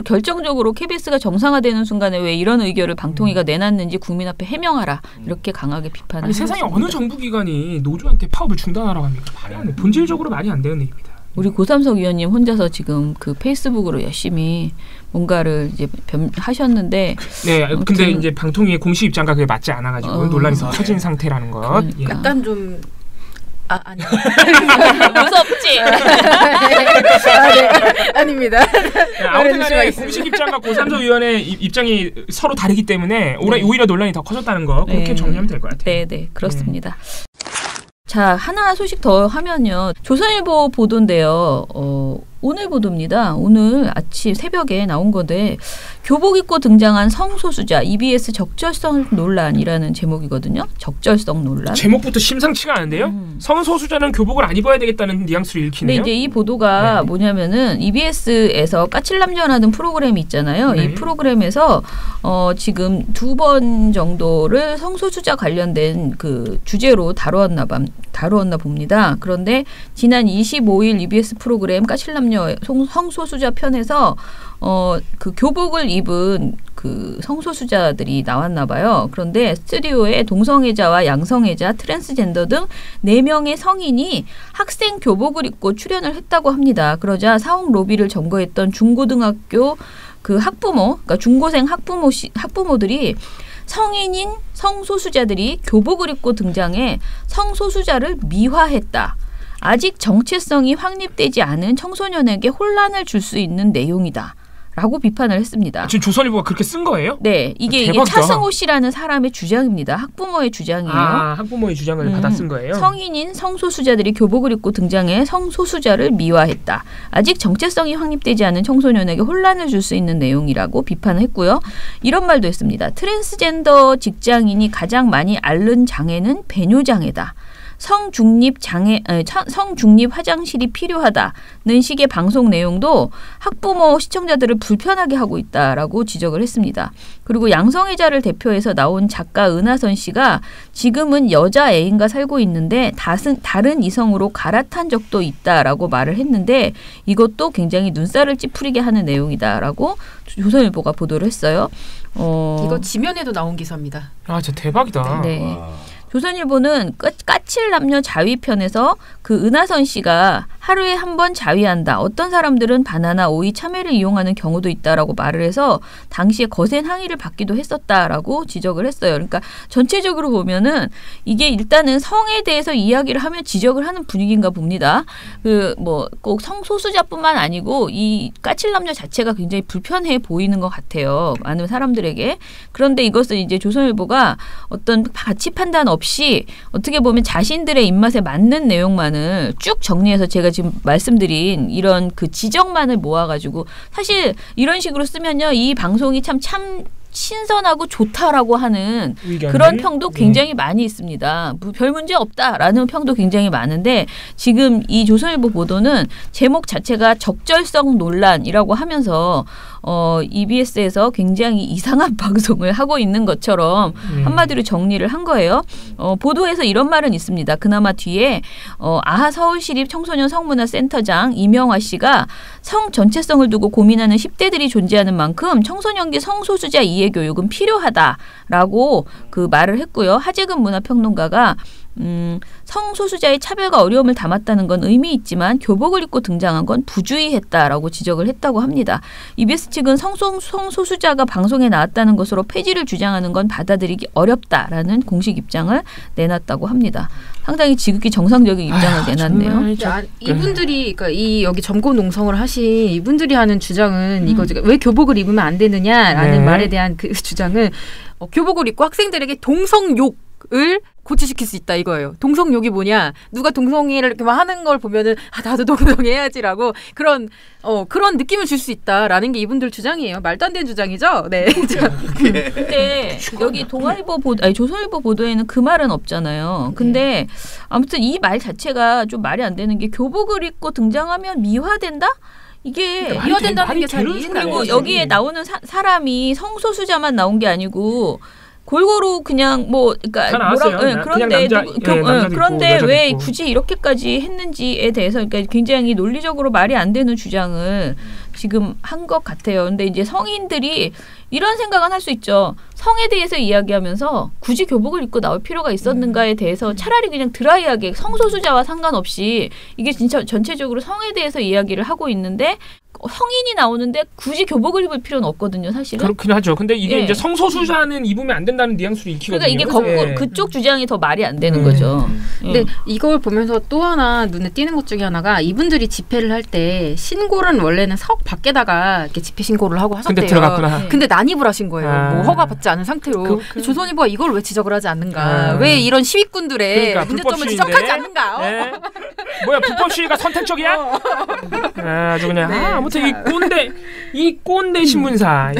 결정적으로 KBS가 정상화되는 순간에 왜 이런 의결을 방통위가 내놨는지 국민 앞에 해명하라. 이렇게 강하게 비판을 세상에 어느 정부기관이 노조한테 파업을 중단하라고 합니까? 말이 안 돼. 본질적으로 말이 안 되는 일입니다. 우리 고삼석 위원님 혼자서 지금 그 페이스북으로 열심히 뭔가를 이제 하셨는데 네, 근데 이제 방통위의 공식 입장과 그게 맞지 않아가지고 논란이 터진 상태라는 것. 그러니까. 예. 약간 좀 아니 무섭지. 아닙니다. 아무튼간에 공식 입장과 고삼석 위원의 입장이 서로 다르기 때문에 오히려 논란이 더 커졌다는 거 그렇게 정리하면 될 것 같아요. 네, 그렇습니다. 자, 하나 소식 더 하면요. 조선일보 보도인데요. 오늘 보도입니다. 오늘 아침 새벽에 나온 건데 교복 입고 등장한 성소수자 EBS 적절성 논란이라는 제목이거든요. 적절성 논란. 제목부터 심상치가 않은데요. 성소수자는 교복을 안 입어야 되겠다는 뉘앙스를 읽히네요. 근데 이제 이 보도가 뭐냐면은 EBS에서 까칠남전하는 프로그램이 있잖아요. 이 프로그램에서 지금 2번 정도를 성소수자 관련된 그 주제로 다루었나 봅니다. 그런데 지난 25일 EBS 프로그램 까칠남녀 성소수자 편에서 그 교복을 입은 그 성소수자들이 나왔나 봐요. 그런데 스튜디오에 동성애자와 양성애자, 트랜스젠더 등 4명의 성인이 학생 교복을 입고 출연을 했다고 합니다. 그러자 사옥 로비를 점거했던 중고등학교 그 학부모, 그러니까 중고생 학부모들이 성인인 성소수자들이 교복을 입고 등장해 성소수자를 미화했다. 아직 정체성이 확립되지 않은 청소년에게 혼란을 줄 수 있는 내용이다. 라고 비판을 했습니다. 지금 조선일보가 그렇게 쓴 거예요? 네. 이게 차승호 씨라는 사람의 주장입니다. 학부모의 주장이에요. 학부모의 주장을 받아 쓴 거예요? 성인인 성소수자들이 교복을 입고 등장해 성소수자를 미화했다. 아직 정체성이 확립되지 않은 청소년에게 혼란을 줄 수 있는 내용이라고 비판을 했고요. 이런 말도 했습니다. 트랜스젠더 직장인이 가장 많이 앓는 장애는 배뇨장애다. 성중립 화장실이 필요하다는 식의 방송 내용도 학부모 시청자들을 불편하게 하고 있다라고 지적을 했습니다. 그리고 양성애자를 대표해서 나온 작가 은하선 씨가 지금은 여자 애인과 살고 있는데 다른 이성으로 갈아탄 적도 있다라고 말을 했는데 이것도 굉장히 눈살을 찌푸리게 하는 내용이다라고 조선일보가 보도를 했어요. 이거 지면에도 나온 기사입니다. 진짜 대박이다. 네. 조선일보는 까칠 남녀 자위편에서 그 은하선 씨가 하루에 한 번 자위한다. 어떤 사람들은 바나나, 오이, 참외를 이용하는 경우도 있다라고 말을 해서 당시에 거센 항의를 받기도 했었다라고 지적을 했어요. 그러니까 전체적으로 보면은 이게 일단은 성에 대해서 이야기를 하면 지적을 하는 분위기인가 봅니다. 그 뭐 꼭 성소수자뿐만 아니고 이 까칠 남녀 자체가 굉장히 불편해 보이는 것 같아요. 많은 사람들에게. 그런데 이것을 이제 조선일보가 어떤 가치 판단 없이 어떻게 보면 자신들의 입맛에 맞는 내용만을 쭉 정리해서 제가 지금 말씀드린 이런 그 지적만을 모아가지고 사실 이런 식으로 쓰면요. 이 방송이 참 신선하고 좋다라고 하는 그런 평도 굉장히 많이 있습니다. 별 문제 없다라는 평도 굉장히 많은데 지금 이 조선일보 보도는 제목 자체가 적절성 논란이라고 하면서 EBS에서 굉장히 이상한 방송을 하고 있는 것처럼 한마디로 정리를 한 거예요. 보도에서 이런 말은 있습니다. 그나마 뒤에 아하 서울시립 청소년 성문화센터장 이명화 씨가 성 전체성을 두고 고민하는 10대들이 존재하는 만큼 청소년기 성소수자 이해 교육은 필요하다라고 그 말을 했고요. 하재근 문화평론가가 성소수자의 차별과 어려움을 담았다는 건 의미 있지만 교복을 입고 등장한 건 부주의했다라고 지적을 했다고 합니다. EBS 측은 성소수자가 방송에 나왔다는 것으로 폐지를 주장하는 건 받아들이기 어렵다라는 공식 입장을 내놨다고 합니다. 상당히 지극히 정상적인 입장을 내놨네요. 이분들이 그러니까 이 여기 점검 농성을 하신 이분들이 하는 주장은 이거죠. 왜 교복을 입으면 안 되느냐라는 말에 대한 그 주장은 교복을 입고 학생들에게 동성욕을 고치시킬 수 있다 이거예요. 동성욕이 뭐냐? 누가 동성애를 이렇게 막 하는 걸 보면은 나도 동성애해야지라고 그런 느낌을 줄 수 있다라는 게 이분들 주장이에요. 말도 안 되는 주장이죠. 네. 근데 여기 조선일보 보도에는 그 말은 없잖아요. 근데 아무튼 이 말 자체가 좀 말이 안 되는 게 교복을 입고 등장하면 미화된다? 이게 미화된다는 게 잘 이해가 안 되고 여기에 나오는 사람이 성소수자만 나온 게 아니고 골고루 그냥 그런데 왜 굳이 이렇게까지 했는지에 대해서 그러니까 굉장히 논리적으로 말이 안 되는 주장을 지금 한 것 같아요. 근데 이제 성인들이 이런 생각은 할 수 있죠. 성에 대해서 이야기하면서 굳이 교복을 입고 나올 필요가 있었는가에 대해서 차라리 그냥 드라이하게 성소수자와 상관없이 이게 진짜 전체적으로 성에 대해서 이야기를 하고 있는데 성인이 나오는데 굳이 교복을 입을 필요는 없거든요, 사실은. 그렇긴 하죠. 근데 이게 이제 성소수자는 입으면 안 된다는 뉘앙스로 읽히거든요. 그러니까 이게 거꾸로 그쪽 주장이 더 말이 안 되는 거죠. 근데 이걸 보면서 또 하나 눈에 띄는 것 중에 하나가 이분들이 집회를 할 때 신고는 원래는 석 밖에다가 이렇게 집회 신고를 하고 하셨대요. 근데 들어갔구나. 근데 난입을 하신 거예요. 뭐 허가 받지 않은 상태로. 조선일보가 이걸 왜 지적을 하지 않는가? 왜 이런 시위꾼들의 문제점을 지적하지 않는가? 뭐야, 불법 시위가 선택적이야? 아주 그냥 아무튼 이 꼰대 신문사.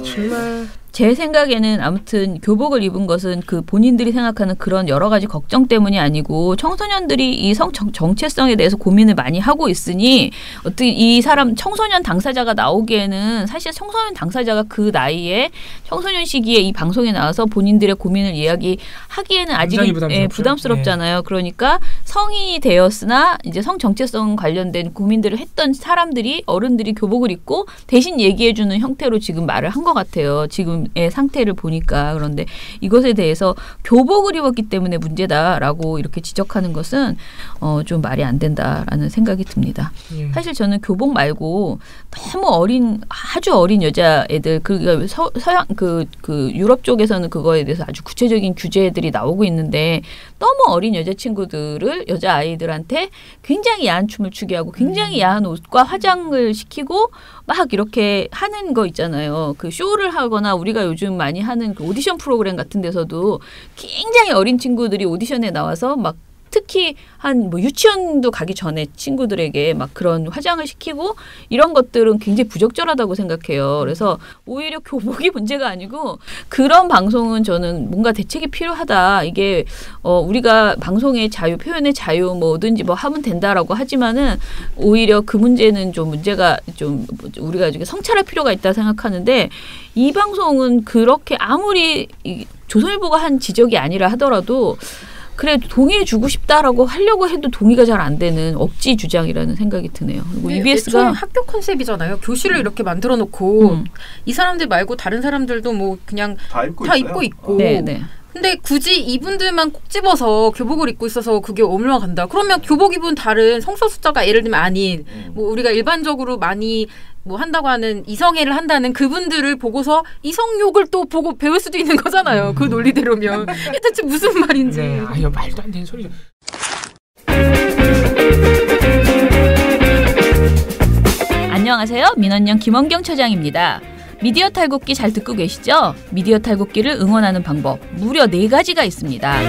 정말. 제 생각에는 아무튼 교복을 입은 것은 그 본인들이 생각하는 그런 여러 가지 걱정 때문이 아니고 청소년들이 이 정체성에 대해서 고민을 많이 하고 있으니 어떻게 이 사람 청소년 당사자가 나오기에는 사실 청소년 당사자가 그 나이에 청소년 시기에 이 방송에 나와서 본인들의 고민을 이야기하기에는 아직은 부담스럽잖아요. 그러니까 성인이 되었으나 이제 성 정체성 관련된 고민들을 했던 사람들이 어른들이 교복을 입고 대신 얘기해주는 형태로 지금 말을 한 것 같아요. 지금 상태를 보니까. 그런데 이것에 대해서 교복을 입었기 때문에 문제다라고 이렇게 지적하는 것은 좀 말이 안 된다라는 생각이 듭니다. 사실 저는 교복 말고 너무 아주 어린 여자애들 서양 그 유럽 쪽에서는 그거에 대해서 아주 구체적인 규제들이 나오고 있는데 너무 어린 여자 아이들한테 굉장히 야한 춤을 추게 하고 굉장히 야한 옷과 화장을 시키고 막 이렇게 하는 거 있잖아요. 그 쇼를 하거나 우리가 요즘 많이 하는 그 오디션 프로그램 같은 데서도 굉장히 어린 친구들이 오디션에 나와서 막 특히 한 유치원도 가기 전에 친구들에게 막 그런 화장을 시키고 이런 것들은 굉장히 부적절하다고 생각해요. 그래서 오히려 교복이 문제가 아니고 그런 방송은 저는 뭔가 대책이 필요하다. 이게 우리가 방송의 자유, 표현의 자유 뭐든지 뭐 하면 된다라고 하지만은 오히려 그 문제는 좀 문제가 좀 우리가 성찰할 필요가 있다 생각하는데 이 방송은 그렇게 아무리 조선일보가 한 지적이 아니라 하더라도 그래도 동의해주고 싶다라고 하려고 해도 동의가 잘 안 되는 억지 주장이라는 생각이 드네요. 그리고 EBS가 학교 컨셉이잖아요. 교실을 이렇게 만들어 놓고 이 사람들 말고 다른 사람들도 뭐 그냥 다 입고 있고. 네네. 근데 굳이 이분들만 꼭 집어서 교복을 입고 있어서 그게 올라간다. 그러면 교복 입은 다른 성소수자가 예를 들면 아닌 뭐 우리가 일반적으로 많이 뭐 한다고 하는 이성애를 한다는 그분들을 보고서 이성욕을 또 보고 배울 수도 있는 거잖아요. 그 논리대로면. 대체 무슨 말인지. 아유, 말도 안 되는 소리죠. 안녕하세요. 민원연 김원경 처장입니다. 미디어 탈곡기 잘 듣고 계시죠? 미디어 탈곡기를 응원하는 방법 무려 4가지가 있습니다.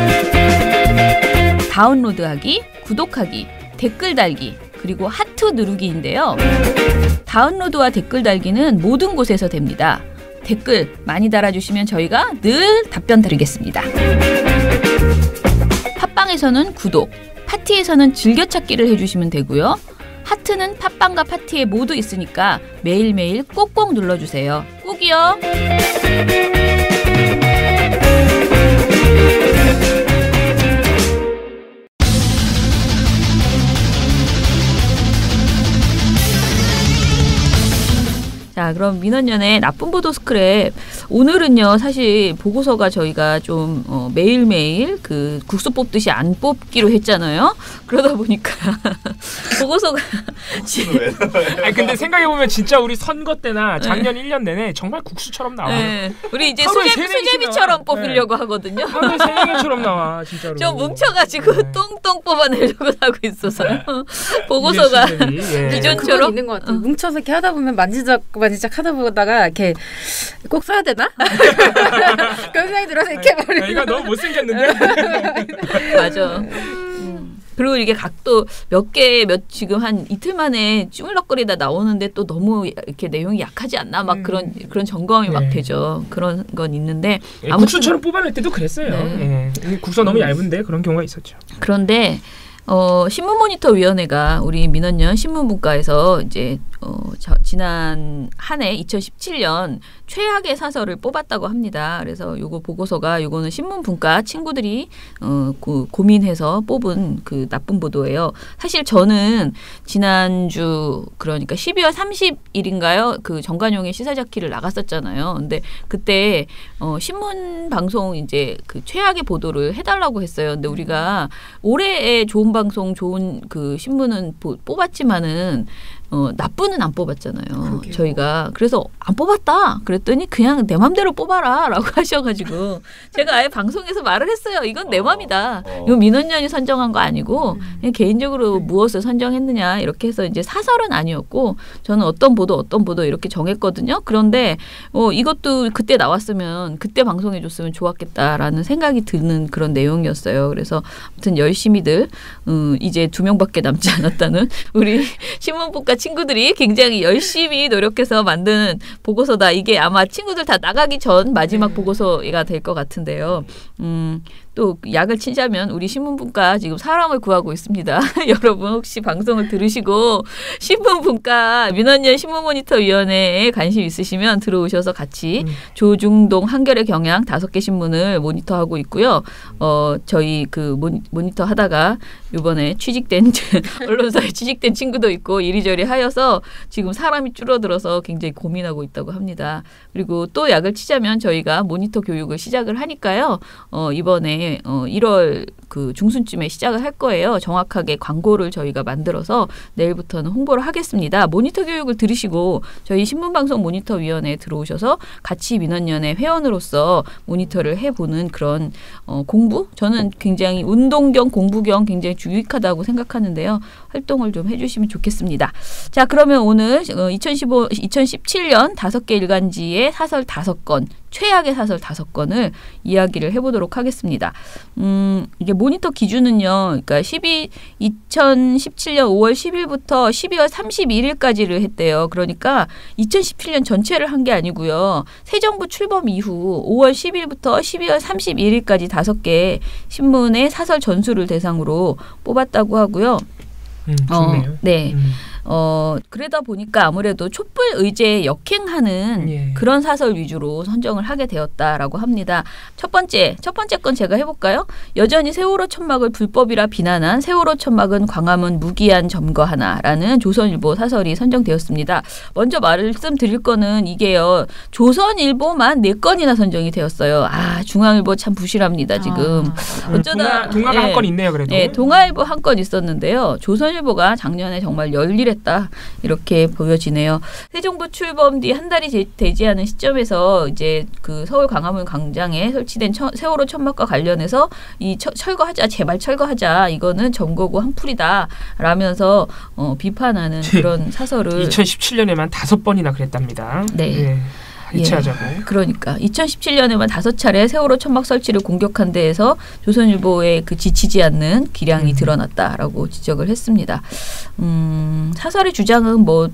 다운로드하기, 구독하기, 댓글 달기, 그리고 하트 누르기인데요. 다운로드와 댓글 달기는 모든 곳에서 됩니다. 댓글 많이 달아주시면 저희가 늘 답변 드리겠습니다. 팟빵에서는 구독, 파티에서는 즐겨찾기를 해주시면 되고요. 하트는 팟빵과 파티에 모두 있으니까 매일매일 꼭꼭 눌러주세요. 꼭이요. 자, 자, 그럼 민원연의 나쁜 보도 스크랩. 오늘은요, 사실 보고서가 저희가 좀 매일매일 그 국수 뽑듯이 안 뽑기로 했잖아요. 그러다 보니까 보고서가 아니 근데 생각해보면 진짜 우리 선거 때나 작년 1년 내내 정말 국수처럼 나와요. 네. 우리 이제 수제비처럼 뽑으려고 하거든요. 하루에 3개처럼 나와 진짜로. 좀 뭉쳐가지고 똥똥 뽑아내려고 하고 있어서 보고서가 기존처럼 있는 것 같아요. 뭉쳐서 이렇게 하다 보면 만지작 하다 보다가 이렇게 꼭 써야 되나? 그런 생각이 들어서 이렇게 말해요. 이거 너무 못생겼는데? 맞아. 그리고 이게 각도 지금 한 이틀 만에 쭈물럭거리다 나오는데 또 너무 이렇게 내용이 약하지 않나 막 그런 점검이 막 되죠. 그런 건 있는데 국수처럼 뽑아낼 때도 그랬어요. 네. 국수가 너무 얇은데 그런 경우가 있었죠. 그런데 신문모니터위원회가 우리 민원연 신문분과에서 이제 지난 한 해 2017년 최악의 사설을 뽑았다고 합니다. 그래서 요거 보고서가 요거는 신문분과 친구들이 고민해서 뽑은 그 나쁜 보도예요. 사실 저는 지난주 그러니까 12월 30일인가요? 그 정관용의 시사자키를 나갔었잖아요. 근데 그때 신문 방송 이제 그 최악의 보도를 해달라고 했어요. 근데 우리가 올해의 좋은 방송 좋은 그 신문은 뽑았지만은 나쁘는 안 뽑았잖아요. 그러게요. 저희가. 그래서 안 뽑았다. 그랬더니 그냥 내 맘대로 뽑아라 라고 하셔가지고 제가 아예 방송에서 말을 했어요. 이건 내 맘이다. 이건 민원연이 선정한 거 아니고 그냥 개인적으로 무엇을 선정했느냐 이렇게 해서 이제 사설은 아니었고 저는 어떤 보도 이렇게 정했거든요. 그런데 이것도 그때 나왔으면 그때 방송해줬으면 좋았겠다라는 생각이 드는 그런 내용이었어요. 그래서 아무튼 열심히들 이제 2명밖에 남지 않았다는 우리 신문분과 친구들이 굉장히 열심히 노력해서 만든 보고서다. 이게 아마 친구들 다 나가기 전 마지막 보고서가 될 것 같은데요. 또 약을 치자면 우리 신문분과 지금 사람을 구하고 있습니다. 여러분 혹시 방송을 들으시고 신문분과 민원연 신문모니터위원회에 관심 있으시면 들어오셔서 같이 조중동 한겨레 경향 5개 신문을 모니터하고 있고요. 저희 그 모니터 하다가 이번에 취직된 언론사에 취직된 친구도 있고 이리저리 하여서 지금 사람이 줄어들어서 굉장히 고민하고 있다고 합니다. 그리고 또 약을 치자면 저희가 모니터 교육을 시작을 하니까요. 이번에 1월 그 중순쯤에 시작을 할 거예요. 정확하게 광고를 저희가 만들어서 내일부터는 홍보를 하겠습니다. 모니터 교육을 들으시고 저희 신문방송 모니터위원회에 들어오셔서 같이 민원연의 회원으로서 모니터를 해보는 그런 공부? 저는 굉장히 운동 겸 공부 겸 굉장히 유익하다고 생각하는데요. 활동을 좀 해주시면 좋겠습니다. 자, 그러면 오늘 2017년 5개 일간지의 사설 5건 최악의 사설 5건을 이야기를 해보도록 하겠습니다. 이게 모니터 기준은요. 그러니까 2017년 5월 10일부터 12월 31일까지를 했대요. 그러니까 2017년 전체를 한 게 아니고요. 새 정부 출범 이후 5월 10일부터 12월 31일까지 5개 신문의 사설 전수를 대상으로 뽑았다고 하고요. 좋네요. 네. 그러다 보니까 아무래도 촛불 의제에 역행하는 그런 사설 위주로 선정을 하게 되었다라고 합니다. 첫 번째 건 제가 해볼까요? 여전히 세월호 천막을 불법이라 비난한 세월호 천막은 광화문 무기한 점거 하나라는 조선일보 사설이 선정되었습니다. 먼저 말씀드릴 거는 이게요. 조선일보만 4건이나 선정이 되었어요. 중앙일보 참 부실합니다 지금. 어쩌다 동아가 한 건 있네요 그래도. 네, 동아일보 한 건 있었는데요. 조선일보가 작년에 정말 열일했다 이렇게 보여지네요. 새 정부 출범 뒤 한 달이 되지 않은 시점에서 이제 그 서울 광화문 광장에 설치된 세월호 천막과 관련해서 철거하자 제발 철거하자 이거는 점거고 한풀이다 라면서 비판하는 그런 사설을 2017년에만 5번이나 그랬답니다. 네. 이체하자고. 그러니까 2017년에만 5차례 세월호 천막 설치를 공격한 데에서 조선일보의 그 지치지 않는 기량이 드러났다라고 지적을 했습니다. 사설의 주장은 뭐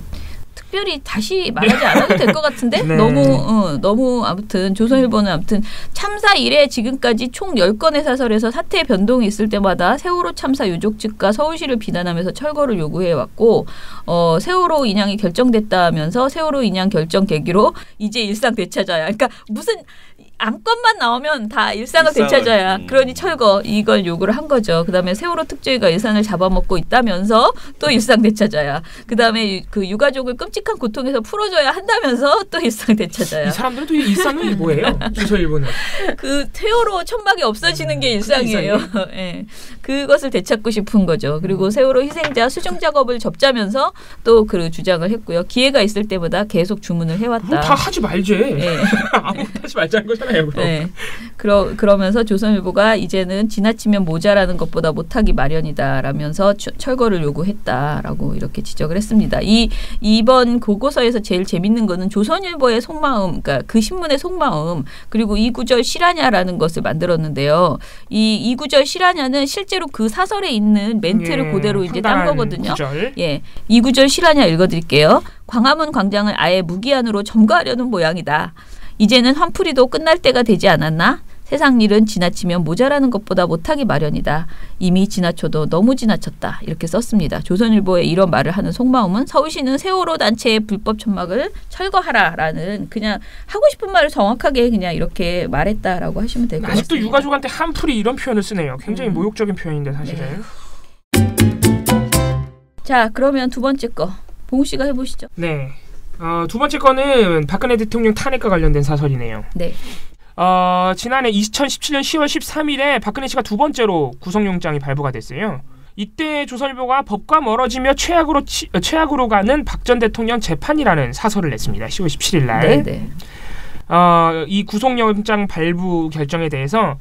특별히 다시 말하지 않아도 될 것 같은데 네. 너무 아무튼 조선일보는 아무튼 참사 이래 지금까지 총 10건의 사설에서 사태의 변동이 있을 때마다 세월호 참사 유족 측과 서울시를 비난하면서 철거를 요구해왔고 세월호 인양이 결정됐다면서 세월호 인양 결정 계기로 이제 일상 되찾아야 그러니까 무슨 암컷만 나오면 다 일상을 되찾아야 그러니 철거 이걸 요구를 한 거죠. 그다음에 세월호 특조위가 예산을 잡아먹고 있다면서 또 일상 되찾아야 그다음에 그 유가족을 끔찍한 고통에서 풀어줘야 한다면서 또 일상 되찾아야 이 사람들은 또 일상은 뭐예요? 조선일보는 그 세월호 천막이 없어지는 게 일상이에요. 네. 그것을 되찾고 싶은 거죠. 그리고 세월호 희생자 수정 작업을 접자면서 또 그 주장을 했고요. 기회가 있을 때마다 계속 주문을 해왔다. 다 하지 말지. 네. 아무것도 하지 말자는 거잖아요. 그럼. 네. 그러면서 조선일보가 이제는 지나치면 모자라는 것보다 못하기 마련이다라면서 철거를 요구했다라고 이렇게 지적을 했습니다. 이번 보고서에서 제일 재밌는 거는 조선일보의 속마음, 그러니까 그 신문의 속마음 그리고 이 구절 실화냐라는 것을 만들었는데요. 이 구절 실화냐는 실제로 그 사설에 있는 멘트를 그대로 이제 딴 거거든요. 구절. 예, 이 구절 실화냐 읽어드릴게요. 광화문 광장을 아예 무기한으로 점거하려는 모양이다. 이제는 환풀이도 끝날 때가 되지 않았나? 세상 일은 지나치면 모자라는 것보다 못하기 마련이다. 이미 지나쳐도 너무 지나쳤다. 이렇게 썼습니다. 조선일보에 이런 말을 하는 속마음은 서울시는 세월호 단체의 불법 천막을 철거하라라는 그냥 하고 싶은 말을 정확하게 그냥 이렇게 말했다라고 하시면 될 것 같습니다. 아직도 유가족한테 한풀이 이런 표현을 쓰네요. 굉장히 모욕적인 표현인데 사실은. 자, 그러면 두 번째 거 봉우 씨가 해보시죠. 네. 두 번째 거는 박근혜 대통령 탄핵과 관련된 사설이네요. 네. 지난해 2017년 10월 13일에 박근혜 씨가 두 번째로 구속영장이 발부가 됐어요. 이때 조선일보가 법과 멀어지며 최악으로 가는 박 전 대통령 재판이라는 사설을 냈습니다. 10월 17일 날. 네네. 이 구속영장 발부 결정에 대해서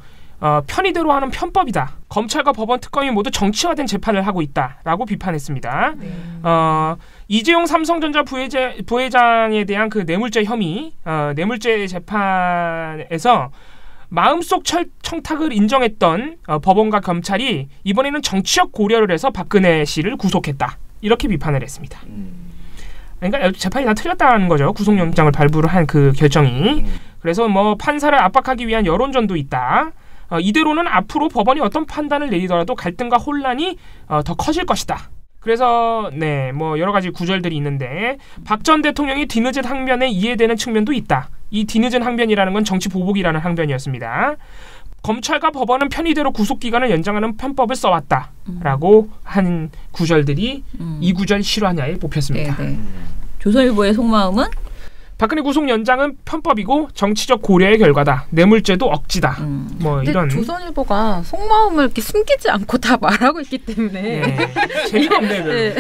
편의대로 하는 편법이다. 검찰과 법원 특검이 모두 정치화된 재판을 하고 있다라고 비판했습니다. 이재용 삼성전자 부회장에 대한 그 뇌물죄 혐의, 뇌물죄 재판에서 마음속 청탁을 인정했던 법원과 검찰이 이번에는 정치적 고려를 해서 박근혜 씨를 구속했다. 이렇게 비판을 했습니다. 그러니까 재판이 다 틀렸다는 거죠. 구속영장을 발부를 한 그 결정이. 그래서 뭐 판사를 압박하기 위한 여론전도 있다. 이대로는 앞으로 법원이 어떤 판단을 내리더라도 갈등과 혼란이 더 커질 것이다. 그래서 뭐 여러 가지 구절들이 있는데 박 전 대통령이 뒤늦은 항변에 이해되는 측면도 있다. 이 뒤늦은 항변이라는 건 정치 보복이라는 항변이었습니다. 검찰과 법원은 편의대로 구속기간을 연장하는 편법을 써왔다라고 한 구절들이 이 구절 실화냐에 뽑혔습니다. 네네. 조선일보의 속마음은? 박근혜 구속 연장은 편법이고 정치적 고려의 결과다. 뇌물죄도 억지다. 뭐 이런. 조선일보가 속마음을 이렇게 숨기지 않고 다 말하고 있기 때문에 재미가 없네. 네.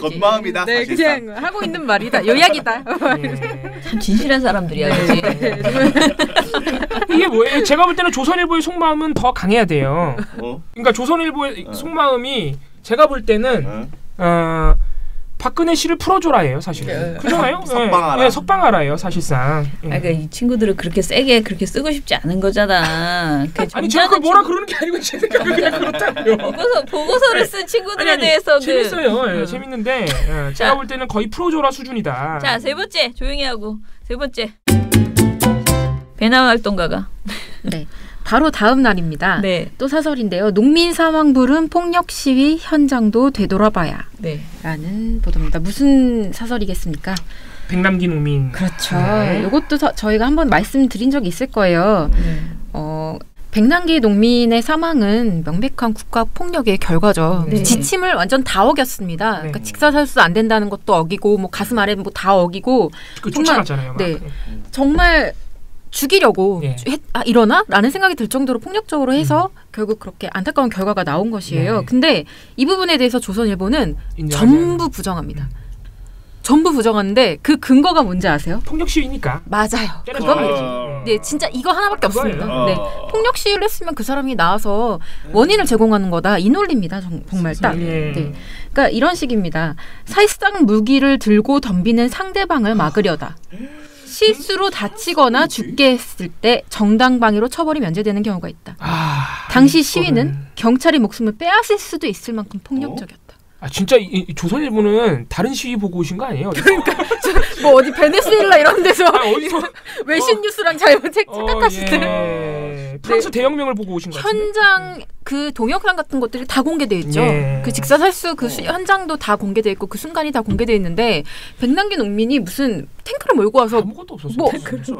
겉마음이다. 네, 그냥 하고 있는 말이다. 요약이다. 참 진실한 사람들이야. 그치? 이게 뭐예요? 제가 볼 때는 조선일보의 속마음은 더 강해야 돼요. 그러니까 조선일보의 속마음이 제가 볼 때는 박근혜 씨를 풀어줘라예요, 사실은. 그렇잖아요. 석방하라. 네, 석방하라예요, 사실상. 그러니까 이 친구들을 그렇게 세게 그렇게 쓰고 싶지 않은 거잖아. 아니 제가 그걸 뭐라 그러는 게 아니고 제 생각은 그냥 그렇다고요. 보고서를 쓴 친구들에 대해서 재밌어요. 재밌는데 제가 볼 때는 거의 풀어줘라 수준이다. 자, 세 번째 조용히 하고 세 번째 배낭 활동가가. 네. 바로 다음 날입니다. 네. 또 사설인데요. 농민 사망 부른 폭력 시위 현장도 되돌아봐야. 네. 라는 보도입니다. 무슨 사설이겠습니까? 백남기 농민. 그렇죠. 이것도 저희가 한번 말씀드린 적이 있을 거예요. 백남기 농민의 사망은 명백한 국가 폭력의 결과죠. 네. 지침을 완전 다 어겼습니다. 그러니까 직사살수 안 된다는 것도 어기고 뭐 가슴 아래 뭐 다 어기고 쫓아갔잖아요. 네. 정말 죽이려고 이러나? 라는 생각이 들 정도로 폭력적으로 해서 결국 그렇게 안타까운 결과가 나온 것이에요. 근데 이 부분에 대해서 조선일보는 전부 부정합니다. 전부 부정하는데 그 근거가 뭔지 아세요? 폭력 시위니까. 맞아요. 그겁니다. 네, 진짜 이거 하나밖에 없습니다. 네, 폭력 시위를 했으면 그 사람이 나와서 원인을 제공하는 거다. 이 논리입니다. 정말 딱. 네. 그러니까 이런 식입니다. 사실상 무기를 들고 덤비는 상대방을 막으려다. 실수로 다치거나 죽게 했을 때 정당방위로 처벌이 면제되는 경우가 있다. 당시 시위는 경찰의 목숨을 빼앗을 수도 있을 만큼 폭력적이었다. 진짜 이 조선일보는 다른 시위 보고 오신 거 아니에요? 그러니까 뭐 어디 베네수엘라 이런 데서 어디서 외신 뉴스랑 잘못 착각하시는. 예. 프랑스 대혁명을 보고 오신 것 같은데. 현장 그 동영상 같은 것들이 다 공개돼 있죠. 예. 그 직사살수 그 현장도 다 공개돼 있고 그 순간이 다 공개돼 있는데 백남기 농민이 무슨 탱크를 몰고 와서 아무것도 없었어요. 뭐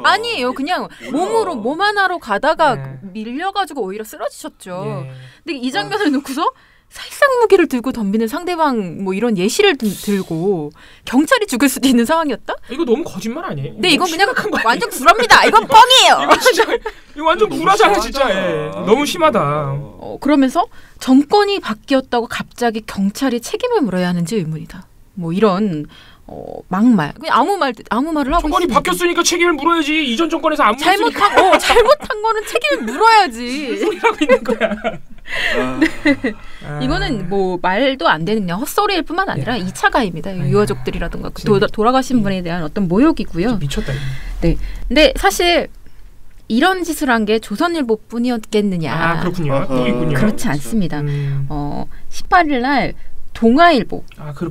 아니에요. 그냥 몸으로 몸 하나로 가다가 밀려가지고 오히려 쓰러지셨죠. 근데 이 장면을 놓고서 살상 무기를 들고 덤비는 상대방 뭐 이런 예시를 들고 경찰이 죽을 수도 있는 상황이었다? 이거 너무 거짓말 아니에요? 네, 이건 그냥 완전 구라입니다. 이건 뻥이에요. 이거 진짜 이거 완전 구라잖아 진짜. 예. 너무 심하다. 그러면서 정권이 바뀌었다고 갑자기 경찰이 책임을 물어야 하는지 의문이다. 뭐 이런 막말. 그냥 아무 말을 하고 정권이 있습니다. 바뀌었으니까 책임을 물어야지. 이전 정권에서 안 물었으니까. 잘못한 거는 책임을 물어야지. 무슨 소리 하고 있는 거야. 네. 이거는 뭐 말도 안 되는 그냥 헛소리일 뿐만 아니라 2차 가해입니다. 유가족들이라든가 돌아가신 분에 대한 어떤 모욕이고요. 미쳤다. 네. 근데 사실 이런 짓을 한 게 조선일보뿐이었겠느냐. 아, 그렇군요. 또 있군요. 그렇지 않습니다. 18일 날 동아일보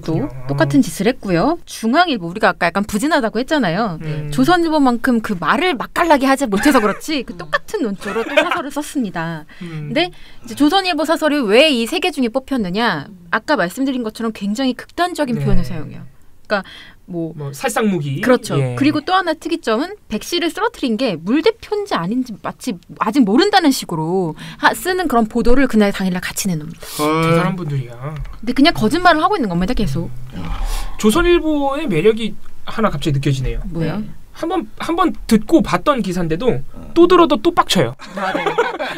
또 똑같은 짓을 했고요. 중앙일보 우리가 아까 약간 부진하다고 했잖아요. 조선일보만큼 그 말을 맛깔나게 하지 못해서 그렇지 그 똑같은 논조로 또 사설을 썼습니다. 근데 이제 조선일보 사설이 왜 이 세 개 중에 뽑혔느냐? 아까 말씀드린 것처럼 굉장히 극단적인 표현을 사용해요. 그러니까 뭐 살상무기. 그렇죠. 예. 그리고 또 하나 특이점은 백씨를 쓰러뜨린 게 물대표인지 아닌지 마치 아직 모른다는 식으로 쓰는 그런 보도를 그날 당일날 같이 내놓습니다. 대단한 분들이야. 근데 그냥 거짓말을 하고 있는 겁니다. 계속. 조선일보의 매력이 하나 갑자기 느껴지네요. 뭐야? 한번 듣고 봤던 기사인데도 또 들어도 또 빡쳐요.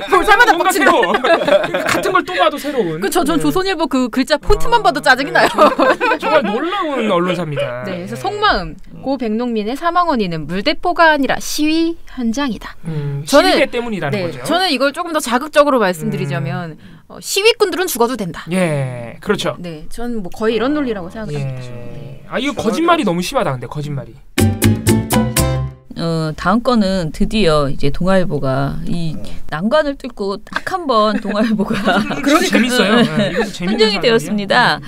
볼살마다 뭔가 새로워. 같은 걸 또 봐도 새로운. 그쵸. 전 조선일보 그 글자 폰트만 봐도 짜증이 나요. 정말 놀라운 언론사입니다. 네, 그래서 속마음 고 백농민의 사망 원인은 물대포가 아니라 시위 현장이다. 시위대 때문이라는 거죠. 저는 이걸 조금 더 자극적으로 말씀드리자면 시위꾼들은 죽어도 된다. 예, 그렇죠. 네, 저는 뭐 거의 이런 논리라고 생각합니다. 아, 이거 거짓말이 너무 심하다. 근데 거짓말이. 다음 거는 드디어 이제 동아일보가 이 난관을 뚫고 딱 한 번 동아일보가 재밌어요. 선정이 되었습니다.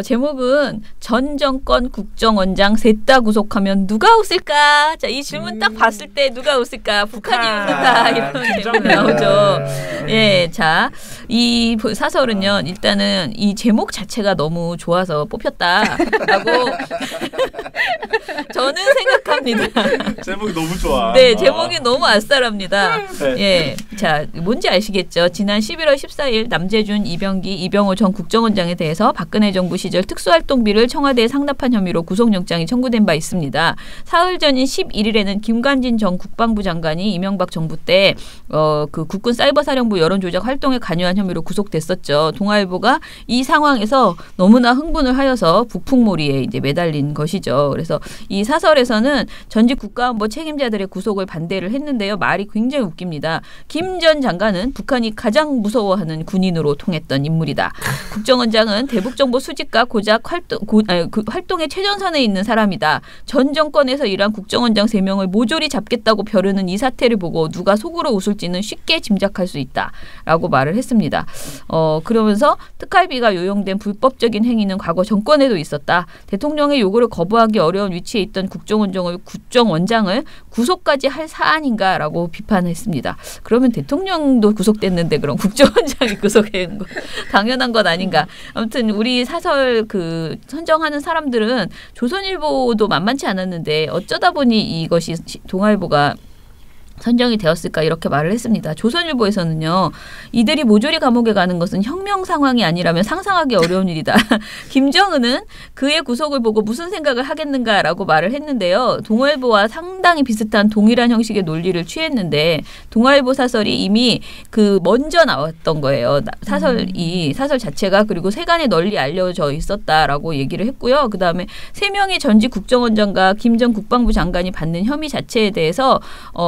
제목은 전 정권 국정원장 셋 다 구속하면 누가 웃을까? 자, 이 질문 딱 봤을 때 누가 웃을까? 북한이 웃는다 이런 제목이 나오죠. 예, 자, 이 사설은요. 일단은 이 제목 자체가 너무 좋아서 뽑혔다라고 저는 생각합니다. 제목이 너무 좋아. 네, 제목이 너무 아싸랍니다. 예, 자, 뭔지 아시겠죠? 지난 11월 14일 남재준, 이병기, 이병호 전 국정원장에 대해서 박근혜 정부 시절 특수활동비를 청와대에 상납한 혐의로 구속영장이 청구된 바 있습니다. 사흘 전인 11일에는 김관진 전 국방부 장관이 이명박 정부 때 그 국군 사이버사령부 여론조작 활동에 관여한 혐의로 구속됐었죠. 동아일보가 이 상황에서 너무나 흥분을 하여서 북풍몰이에 이제 매달린 것이죠. 그래서 이 사설에서는 전직 국가안보 책임자들의 구속을 반대를 했는데요. 말이 굉장히 웃깁니다. 김 전 장관은 북한이 가장 무서워하는 군인으로 통했던 인물이다. 국정원장은 대북정보 수집과 고작 활동의 최전선에 있는 사람이다. 전 정권에서 일한 국정원장 3명을 모조리 잡겠다고 벼르는 이 사태를 보고 누가 속으로 웃을지는 쉽게 짐작할 수 있다. 라고 말을 했습니다. 그러면서 특활비가 요용된 불법적인 행위는 과거 정권에도 있었다. 대통령의 요구를 거부하기 어려운 위치에 있던 국정원장을 구속까지 할 사안인가라고 비판했습니다. 그러면 대통령도 구속됐는데 그럼 국정원장이 구속된 거 당연한 것 아닌가. 아무튼 우리 사설 그 선정하는 사람들은 조선일보도 만만치 않았는데 어쩌다 보니 이것이 동아일보가 선정이 되었을까 이렇게 말을 했습니다. 조선일보에서는요. 이들이 모조리 감옥에 가는 것은 혁명 상황이 아니라면 상상하기 어려운 일이다. 김정은은 그의 구속을 보고 무슨 생각을 하겠는가라고 말을 했는데요. 동아일보와 상당히 비슷한 동일한 형식의 논리를 취했는데 동아일보 사설이 이미 그 먼저 나왔던 거예요. 사설 자체가 그리고 세간에 널리 알려져 있었다라고 얘기를 했고요. 그다음에 3명의 전직 국정원장과 김 전 국방부 장관이 받는 혐의 자체에 대해서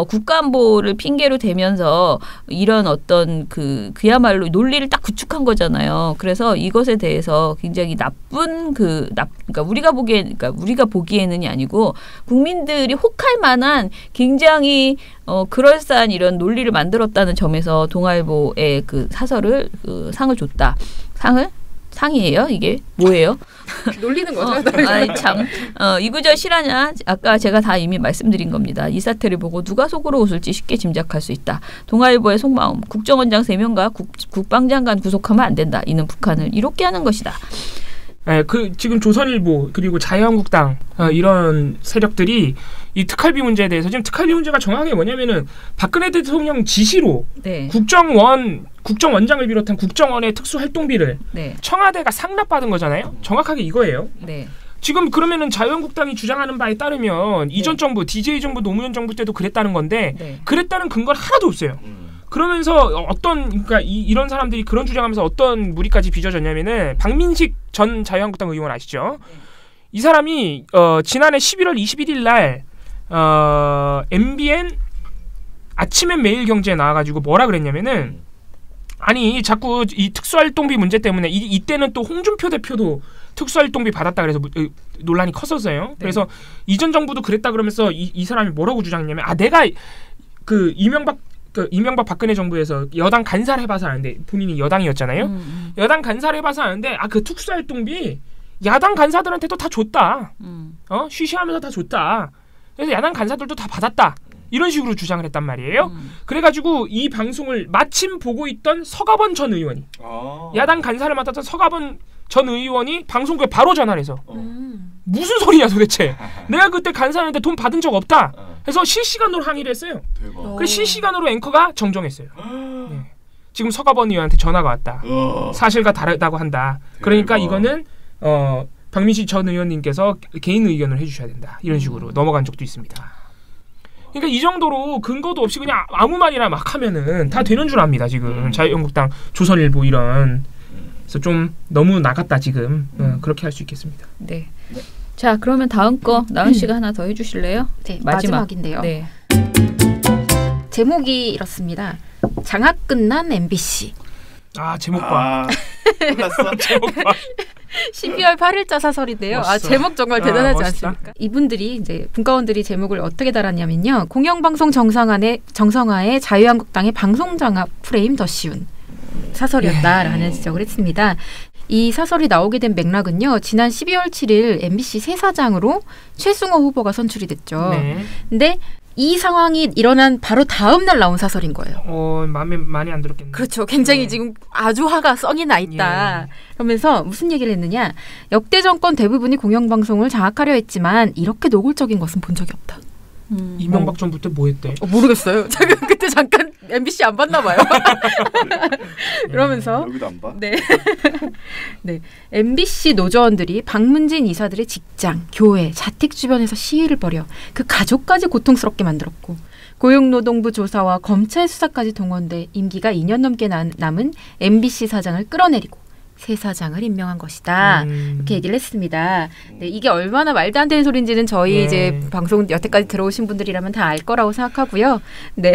국가안보를 핑계로 대면서 이런 어떤 그야말로 논리를 딱 구축한 거잖아요. 그래서 이것에 대해서 굉장히 나쁜 그러니까 우리가 보기에는이 아니고 국민들이 혹할 만한 굉장히 그럴싸한 이런 논리를 만들었다는 점에서 동아일보의 그 사설을 상을 줬다. 상을 상이에요? 이게 뭐예요? 놀리는 거죠. 아이 참 이구절 실하냐? 아까 제가 다 이미 말씀드린 겁니다. 이 사태를 보고 누가 속으로 웃을지 쉽게 짐작할 수 있다. 동아일보의 속마음. 국정원장 3명과 국방장관 구속하면 안 된다. 이는 북한을 이롭게 하는 것이다. 네, 지금 조선일보 그리고 자유한국당 이런 세력들이 이 특활비 문제에 대해서 지금 특활비 문제가 정확하게 뭐냐면은 박근혜 대통령 지시로 네. 국정원장을 비롯한 국정원의 특수활동비를 네. 청와대가 상납받은 거잖아요. 정확하게 이거예요. 네. 지금 그러면은 자유한국당이 주장하는 바에 따르면 이전 정부 DJ 정부 노무현 정부 때도 그랬다는 건데 그랬다는 근거는 하나도 없어요. 그러면서 그러니까 이런 사람들이 그런 주장하면서 어떤 무리까지 빚어졌냐면은 박민식 전 자유한국당 의원 아시죠? 이 사람이 지난해 11월 21일 날 MBN 아침엔 매일경제에 나와가지고 뭐라 그랬냐면은 아니 자꾸 이 특수활동비 문제 때문에 이때는 또 홍준표 대표도 특수활동비 받았다 그래서 논란이 컸었어요. 그래서 이전 정부도 그랬다 그러면서 이 사람이 뭐라고 주장했냐면 내가 이명박 박근혜 정부에서 여당 간사를 해봐서 아는데 본인이 여당이었잖아요. 여당 간사를 해봐서 아는데 그 특수활동비 야당 간사들한테도 다 줬다. 쉬쉬하면서 다 줬다. 그래서 야당 간사들도 다 받았다. 이런 식으로 주장을 했단 말이에요. 그래가지고 이 방송을 마침 보고 있던 서가번 전 의원이 야당 간사를 맡았던 서가번 전 의원이 방송국에 바로 전화를 해서 무슨 소리야 도대체. 내가 그때 간사였는데 돈 받은 적 없다. 해서 실시간으로 항의를 했어요. 그래서 실시간으로 앵커가 정정했어요. 네. 지금 서가번 의원한테 전화가 왔다. 사실과 다르다고 한다. 그러니까 이거는 박민식 전 의원님께서 개인 의견을 해주셔야 된다. 이런 식으로 넘어간 적도 있습니다. 그러니까 이 정도로 근거도 없이 그냥 아무 말이나 막 하면은 다 되는 줄 압니다. 지금 자유한국당, 조선일보 이런. 그래서 좀 너무 나갔다 지금. 그렇게 할 수 있겠습니다. 네. 자, 그러면 다음 거 나은 씨가 하나 더 해주실래요? 네, 마지막인데요. 네. 제목이 이렇습니다. 장악 끝난 MBC. 제목 봐. 제목 봐. 12월 8일자 사설인데요. 제목 정말 대단하지 않습니까? 이분들이 이제 분과원들이 제목을 어떻게 달았냐면요. 공영방송 정상화에 자유한국당의 방송 장악 프레임 더 쉬운 사설이었다라는 지적을 했습니다. 이 사설이 나오게 된 맥락은요. 지난 12월 7일 MBC 새 사장으로 최승호 후보가 선출이 됐죠. 근데 이 상황이 일어난 바로 다음 날 나온 사설인 거예요. 마음에 많이 안 들었겠네요. 그렇죠. 굉장히 지금 아주 화가 썩이 나 있다. 그러면서 무슨 얘기를 했느냐. 역대 정권 대부분이 공영방송을 장악하려 했지만 이렇게 노골적인 것은 본 적이 없다. 이명박 정부 때 뭐 했대? 모르겠어요. 제가 그때 잠깐 MBC 안 봤나 봐요. 그러면서 여기도 안 봐? 네. 네. MBC 노조원들이 박문진 이사들의 직장, 교회, 자택 주변에서 시위를 벌여 그 가족까지 고통스럽게 만들었고 고용노동부 조사와 검찰 수사까지 동원돼 임기가 2년 넘게 남은 MBC 사장을 끌어내리고 새 사장을 임명한 것이다. 이렇게 얘기를 했습니다. 네, 이게 얼마나 말도 안 되는 소리인지는 저희 이제 방송 여태까지 들어오신 분들이라면 다 알 거라고 생각하고요. 네,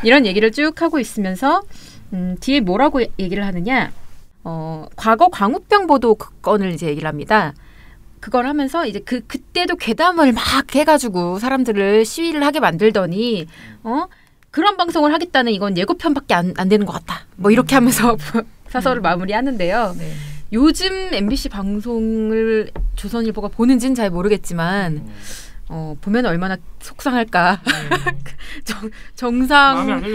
이런 얘기를 쭉 하고 있으면서 뒤에 뭐라고 얘기를 하느냐? 과거 광우병 보도 건을 이제 얘기를 합니다. 그걸 하면서 이제 그때도 괴담을 막 해가지고 사람들을 시위를 하게 만들더니 그런 방송을 하겠다는 이건 예고편밖에 안 되는 것 같다. 뭐 이렇게 하면서 사설을 마무리하는데요. 네. 요즘 MBC 방송을 조선일보가 보는지는 잘 모르겠지만 보면 얼마나 속상할까.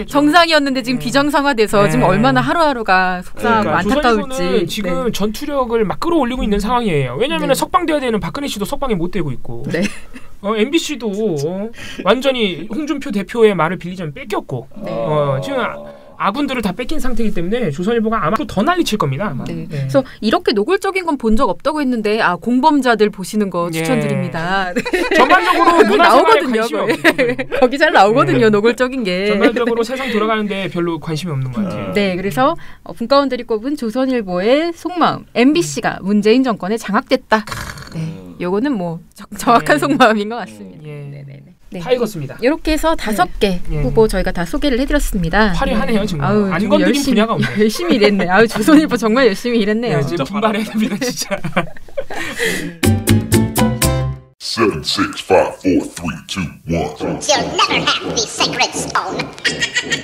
정상이었는데 지금 비정상화돼서 지금 얼마나 하루하루가 속상하고 안타까울지. 조선일보는 지금 전투력을 막 끌어올리고 있는 상황이에요. 왜냐하면 석방돼야 되는 박근혜 씨도 석방이 못 되고 있고. MBC도 완전히 홍준표 대표의 말을 빌리자면 뺏겼고. 지금 아군들을 다 뺏긴 상태이기 때문에 조선일보가 아마 더 난리칠 겁니다. 그래서 이렇게 노골적인 건 본 적 없다고 했는데 공범자들 보시는 거 추천드립니다. 전반적으로 문화생활에 관심이 없어요. 거기 잘 나오거든요. 노골적인 게. 전반적으로 세상 돌아가는데 별로 관심이 없는 것 같아요. 네, 그래서 분과원들이 꼽은 조선일보의 속마음 MBC가 문재인 정권에 장악됐다. 네, 요거는 뭐 정확한 속마음인 것 같습니다. 네. 다 읽었습니다. 이렇게 해서 5개 후보 저희가 다 소개를 해드렸습니다. 화려하네요 정말. 안 건드린 분야가 없네. 열심히 일했네. 조선일보 정말 열심히 일했네요. 진짜 분발해야 됩니다 진짜. 7, 6, 5, 4, 3, 2, 1. You'll never have the sacred stone.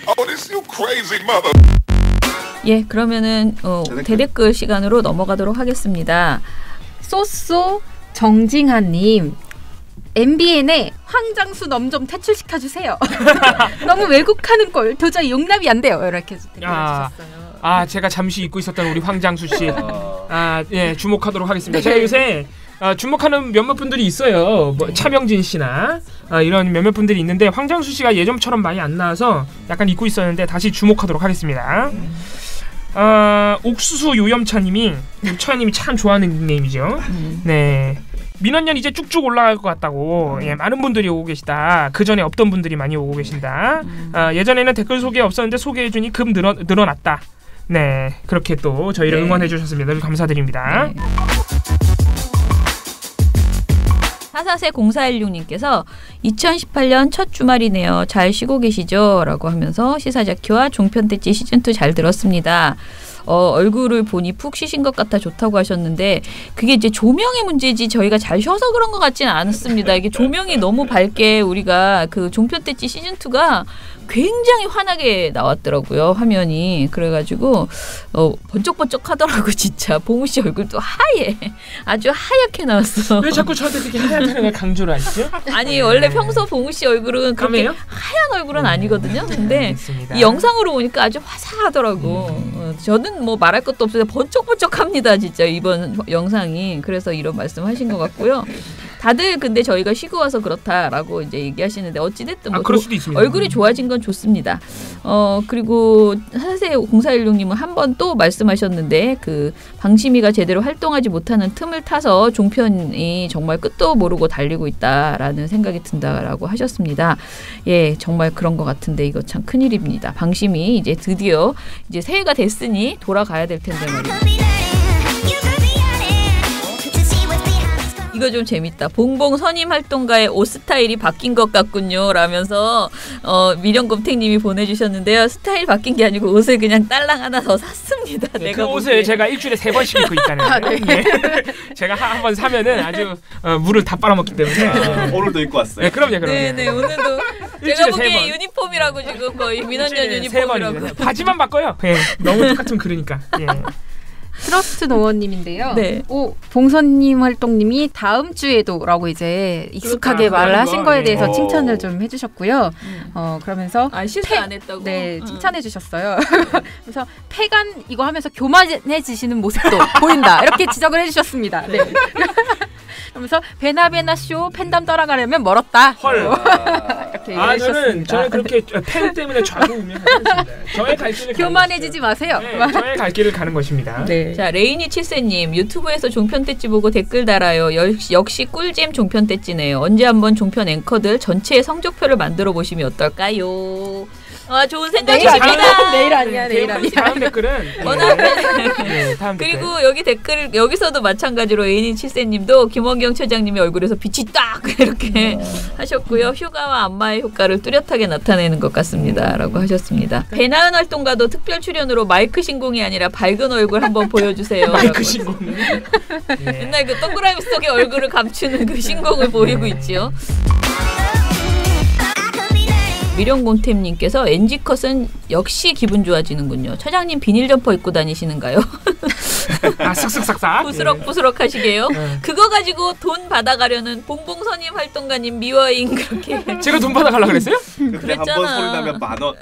Oh, this you crazy mother. 예, 그러면은 대댓글 시간으로 넘어가도록 하겠습니다. 소쏘 정징하님, MBN에 황장수 넘 좀 퇴출시켜주세요. 너무 왜곡하는 걸 도저히 용납이 안 돼요. 이렇게 주셨어요. 제가 잠시 잊고 있었던 우리 황장수 씨, 예, 주목하도록 하겠습니다. 제가 요새 주목하는 몇몇 분들이 있어요. 뭐 차명진 씨나 이런 몇몇 분들이 있는데 황장수 씨가 예전처럼 많이 안 나와서 약간 잊고 있었는데 다시 주목하도록 하겠습니다. 옥수수 요염차님이 참 좋아하는 닉네임이죠. 네. 민원연 이제 쭉쭉 올라갈 것 같다고 예, 많은 분들이 오고 계시다. 그 전에 없던 분들이 많이 오고 계신다. 예전에는 댓글 소개 없었는데 소개해주니 급 늘어났다. 네, 그렇게 또 저희를 응원해 주셨습니다. 감사드립니다. 네. 44세 0416님께서 2018년 첫 주말이네요. 잘 쉬고 계시죠? 라고 하면서 시사자키와 종편대지 시즌2 잘 들었습니다. 얼굴을 보니 푹 쉬신 것 같아 좋다고 하셨는데 그게 이제 조명의 문제지 저희가 잘 쉬어서 그런 것 같지는 않습니다. 이게 조명이 너무 밝게 우리가 그 종편대지 시즌2가 굉장히 환하게 나왔더라고요. 화면이. 그래가지고 번쩍번쩍 하더라고 진짜. 봉우 씨 얼굴도 하얘. 아주 하얗게 나왔어. 왜 자꾸 저한테 그렇게 하얗다는 걸 강조를 하시죠? 아니 원래 평소 봉우 씨 얼굴은 그렇게 하얀 얼굴은 아니거든요. 근데 이 영상으로 보니까 아주 화사하더라고. 저는 뭐 말할 것도 없어요. 번쩍번쩍합니다 진짜 이번 영상이. 그래서 이런 말씀하신 것 같고요. 다들 근데 저희가 쉬고 와서 그렇다라고 이제 얘기하시는데 어찌됐든 뭐 그럴 수도 있습니다. 얼굴이 좋아진 건 좋습니다. 그리고 사실 0416님은 한 번 또 말씀하셨는데 그 방심이가 제대로 활동하지 못하는 틈을 타서 종편이 정말 끝도 모르고 달리고 있다라는 생각이 든다라고 하셨습니다. 예, 정말 그런 것 같은데 이거 참 큰일입니다. 방심이 이제 드디어 이제 새해가 됐으니 돌아가야 될 텐데 말이에요. 이거 좀 재밌다. 봉봉 선임 활동가의 옷 스타일이 바뀐 것 같군요. 라면서 미령곰탱님이 보내주셨는데요. 스타일 바뀐 게 아니고 옷을 그냥 딸랑 하나 더 샀습니다. 네, 내가 그 옷을 제가 일주일에 3번씩 입고 있다는 거예요. 네. 제가 한 번 사면은 아주 물을 다 빨아먹기 때문에 오늘도 입고 왔어요. 네, 그럼요. 네네 오늘도 제가 보기에 유니폼이라고 지금 거의 민원연 유니폼이라고. 바지만 바꿔요. 네, 너무 똑같으면 그러니까. 예. 트러스트 노원님인데요. 네. 봉선님 활동님이 다음 주에도라고 이제 익숙하게 말을 하신 거에 대해서 칭찬을 좀 해주셨고요. 그러면서 실수 안 했다고. 네, 칭찬해 주셨어요. 그래서 폐간 이거 하면서 교만해지시는 모습도 보인다. 이렇게 지적을 해주셨습니다. 네. 그러면서 베나베나 쇼 팬덤 따라가려면 멀었다. 헐. 이렇게 얘기하셨습니다. 저는 그렇게 팬 때문에 좌우우면하겠습니다. 저의 갈 길을 교만해지지 마세요. 네, 저의 갈 길을 가는 것입니다. 네. 자 레이니 칠세님 유튜브에서 종편대지 보고 댓글 달아요. 역시 꿀잼 종편대지네요. 언제 한번 종편 앵커들 전체의 성적표를 만들어 보시면 어떨까요? 좋은 생각이십니다. 내일 아니야. 다음 댓글은 다음 그리고 댓글. 여기 댓글 여기서도 마찬가지로 에이니 칠세님도 김원경 처장님의 얼굴에서 빛이 딱 이렇게 하셨고요. 휴가와 안마의 효과를 뚜렷하게 나타내는 것 같습니다라고 하셨습니다. 배나은 활동가도 특별 출연으로 마이크 신공이 아니라 밝은 얼굴 한번 보여주세요. 마이크 신공. 옛날 그 동그라미 속의 얼굴을 감추는 그 신공을 보이고 있지요. 미령곰템님께서 NG컷은 역시 기분 좋아지는군요. 처장님 비닐 점퍼 입고 다니시는가요? 쓱쓱싹싹 부스럭부스럭 하시게요? 그거 가지고 돈 받아가려는 봉봉선임 활동가님 미워잉 그렇게. 제가 돈 받아가려고 그랬어요? 그때 한 번 소리 나면 10,000원.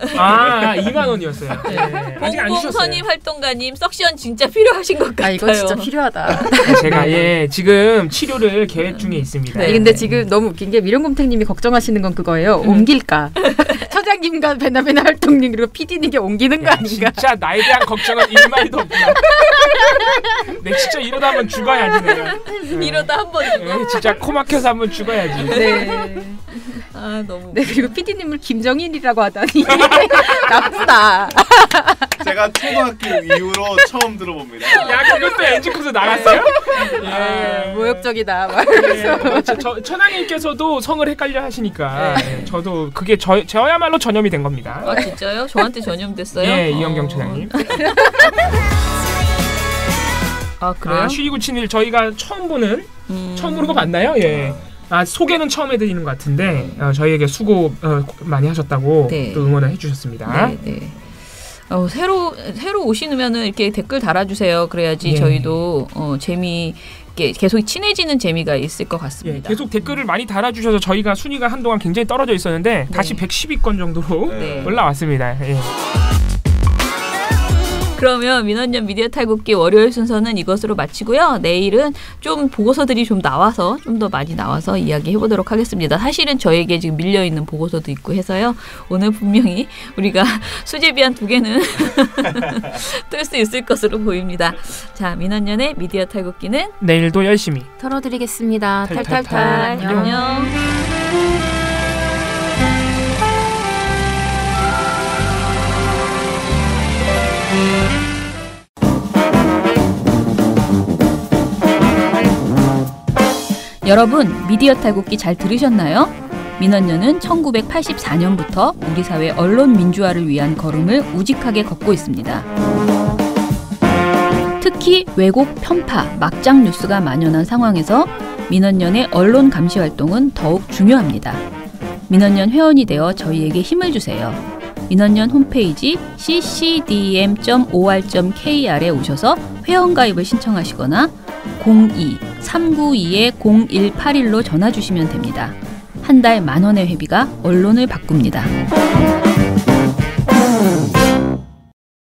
20,000원이었어요. 네. 봉봉선임 활동가님 석션 진짜 필요하신 것 같아요. 이거 진짜 필요하다. 제가 지금 치료를 계획 중에 있습니다. 네. 근데 지금 너무 웃긴 게 미령곰탱님이 걱정하시는 건 그거예요. 옮길까? 처장님과 베나베나 활동님 그리고 PD님께 옮기는 거 아닌가? 진짜 나에 대한 걱정은 1마리도 없구나. 내 진짜 이러다 한번 죽어야지 내가. 이러다 한번 죽어. 진짜 코 막혀서 한번 죽어야지. 네. 너무. 네 그리고 PD님을 김정인이라고 하다니 나쁘다. 제가 초등학교 이후로 처음 들어봅니다. 야 그것도 NG컷에서 나갔어요? 모욕적이다. 천황님께서도 성을 헷갈려 하시니까 저도 그게 저야말로 전염이 된 겁니다. 진짜요? 저한테 전염됐어요? 예, 이영경 처장님. 그래요? 1297 저희가 처음 보는 처음으로 맞나요? 예. 소개는 처음 해드리는 것 같은데 저희에게 수고 많이 하셨다고 또 응원을 해주셨습니다. 네. 새로 오시면은 이렇게 댓글 달아주세요. 그래야지 저희도 계속 친해지는 재미가 있을 것 같습니다. 계속 댓글을 많이 달아주셔서 저희가 순위가 한동안 굉장히 떨어져 있었는데 다시 110위권 정도로 올라왔습니다. 그러면 민원연 미디어 탈곡기 월요일 순서는 이것으로 마치고요. 내일은 좀 보고서들이 좀 나와서 좀 더 많이 나와서 이야기해보도록 하겠습니다. 사실은 저에게 지금 밀려있는 보고서도 있고 해서요. 오늘 분명히 우리가 수제비한 2개는 뜰 수 있을 것으로 보입니다. 자, 민원연의 미디어 탈곡기는 내일도 열심히 털어드리겠습니다. 탈탈탈. 안녕. 여러분, 미디어 탈곡기 잘 들으셨나요? 민원연은 1984년부터 우리 사회 언론 민주화를 위한 걸음을 우직하게 걷고 있습니다. 특히 왜곡, 편파, 막장 뉴스가 만연한 상황에서 민원연의 언론 감시 활동은 더욱 중요합니다. 민원연 회원이 되어 저희에게 힘을 주세요. 민원연 홈페이지 ccdm.or.kr에 오셔서 회원가입을 신청하시거나 02-392-0181로 전화 주시면 됩니다. 한 달 10,000원의 회비가 언론을 바꿉니다.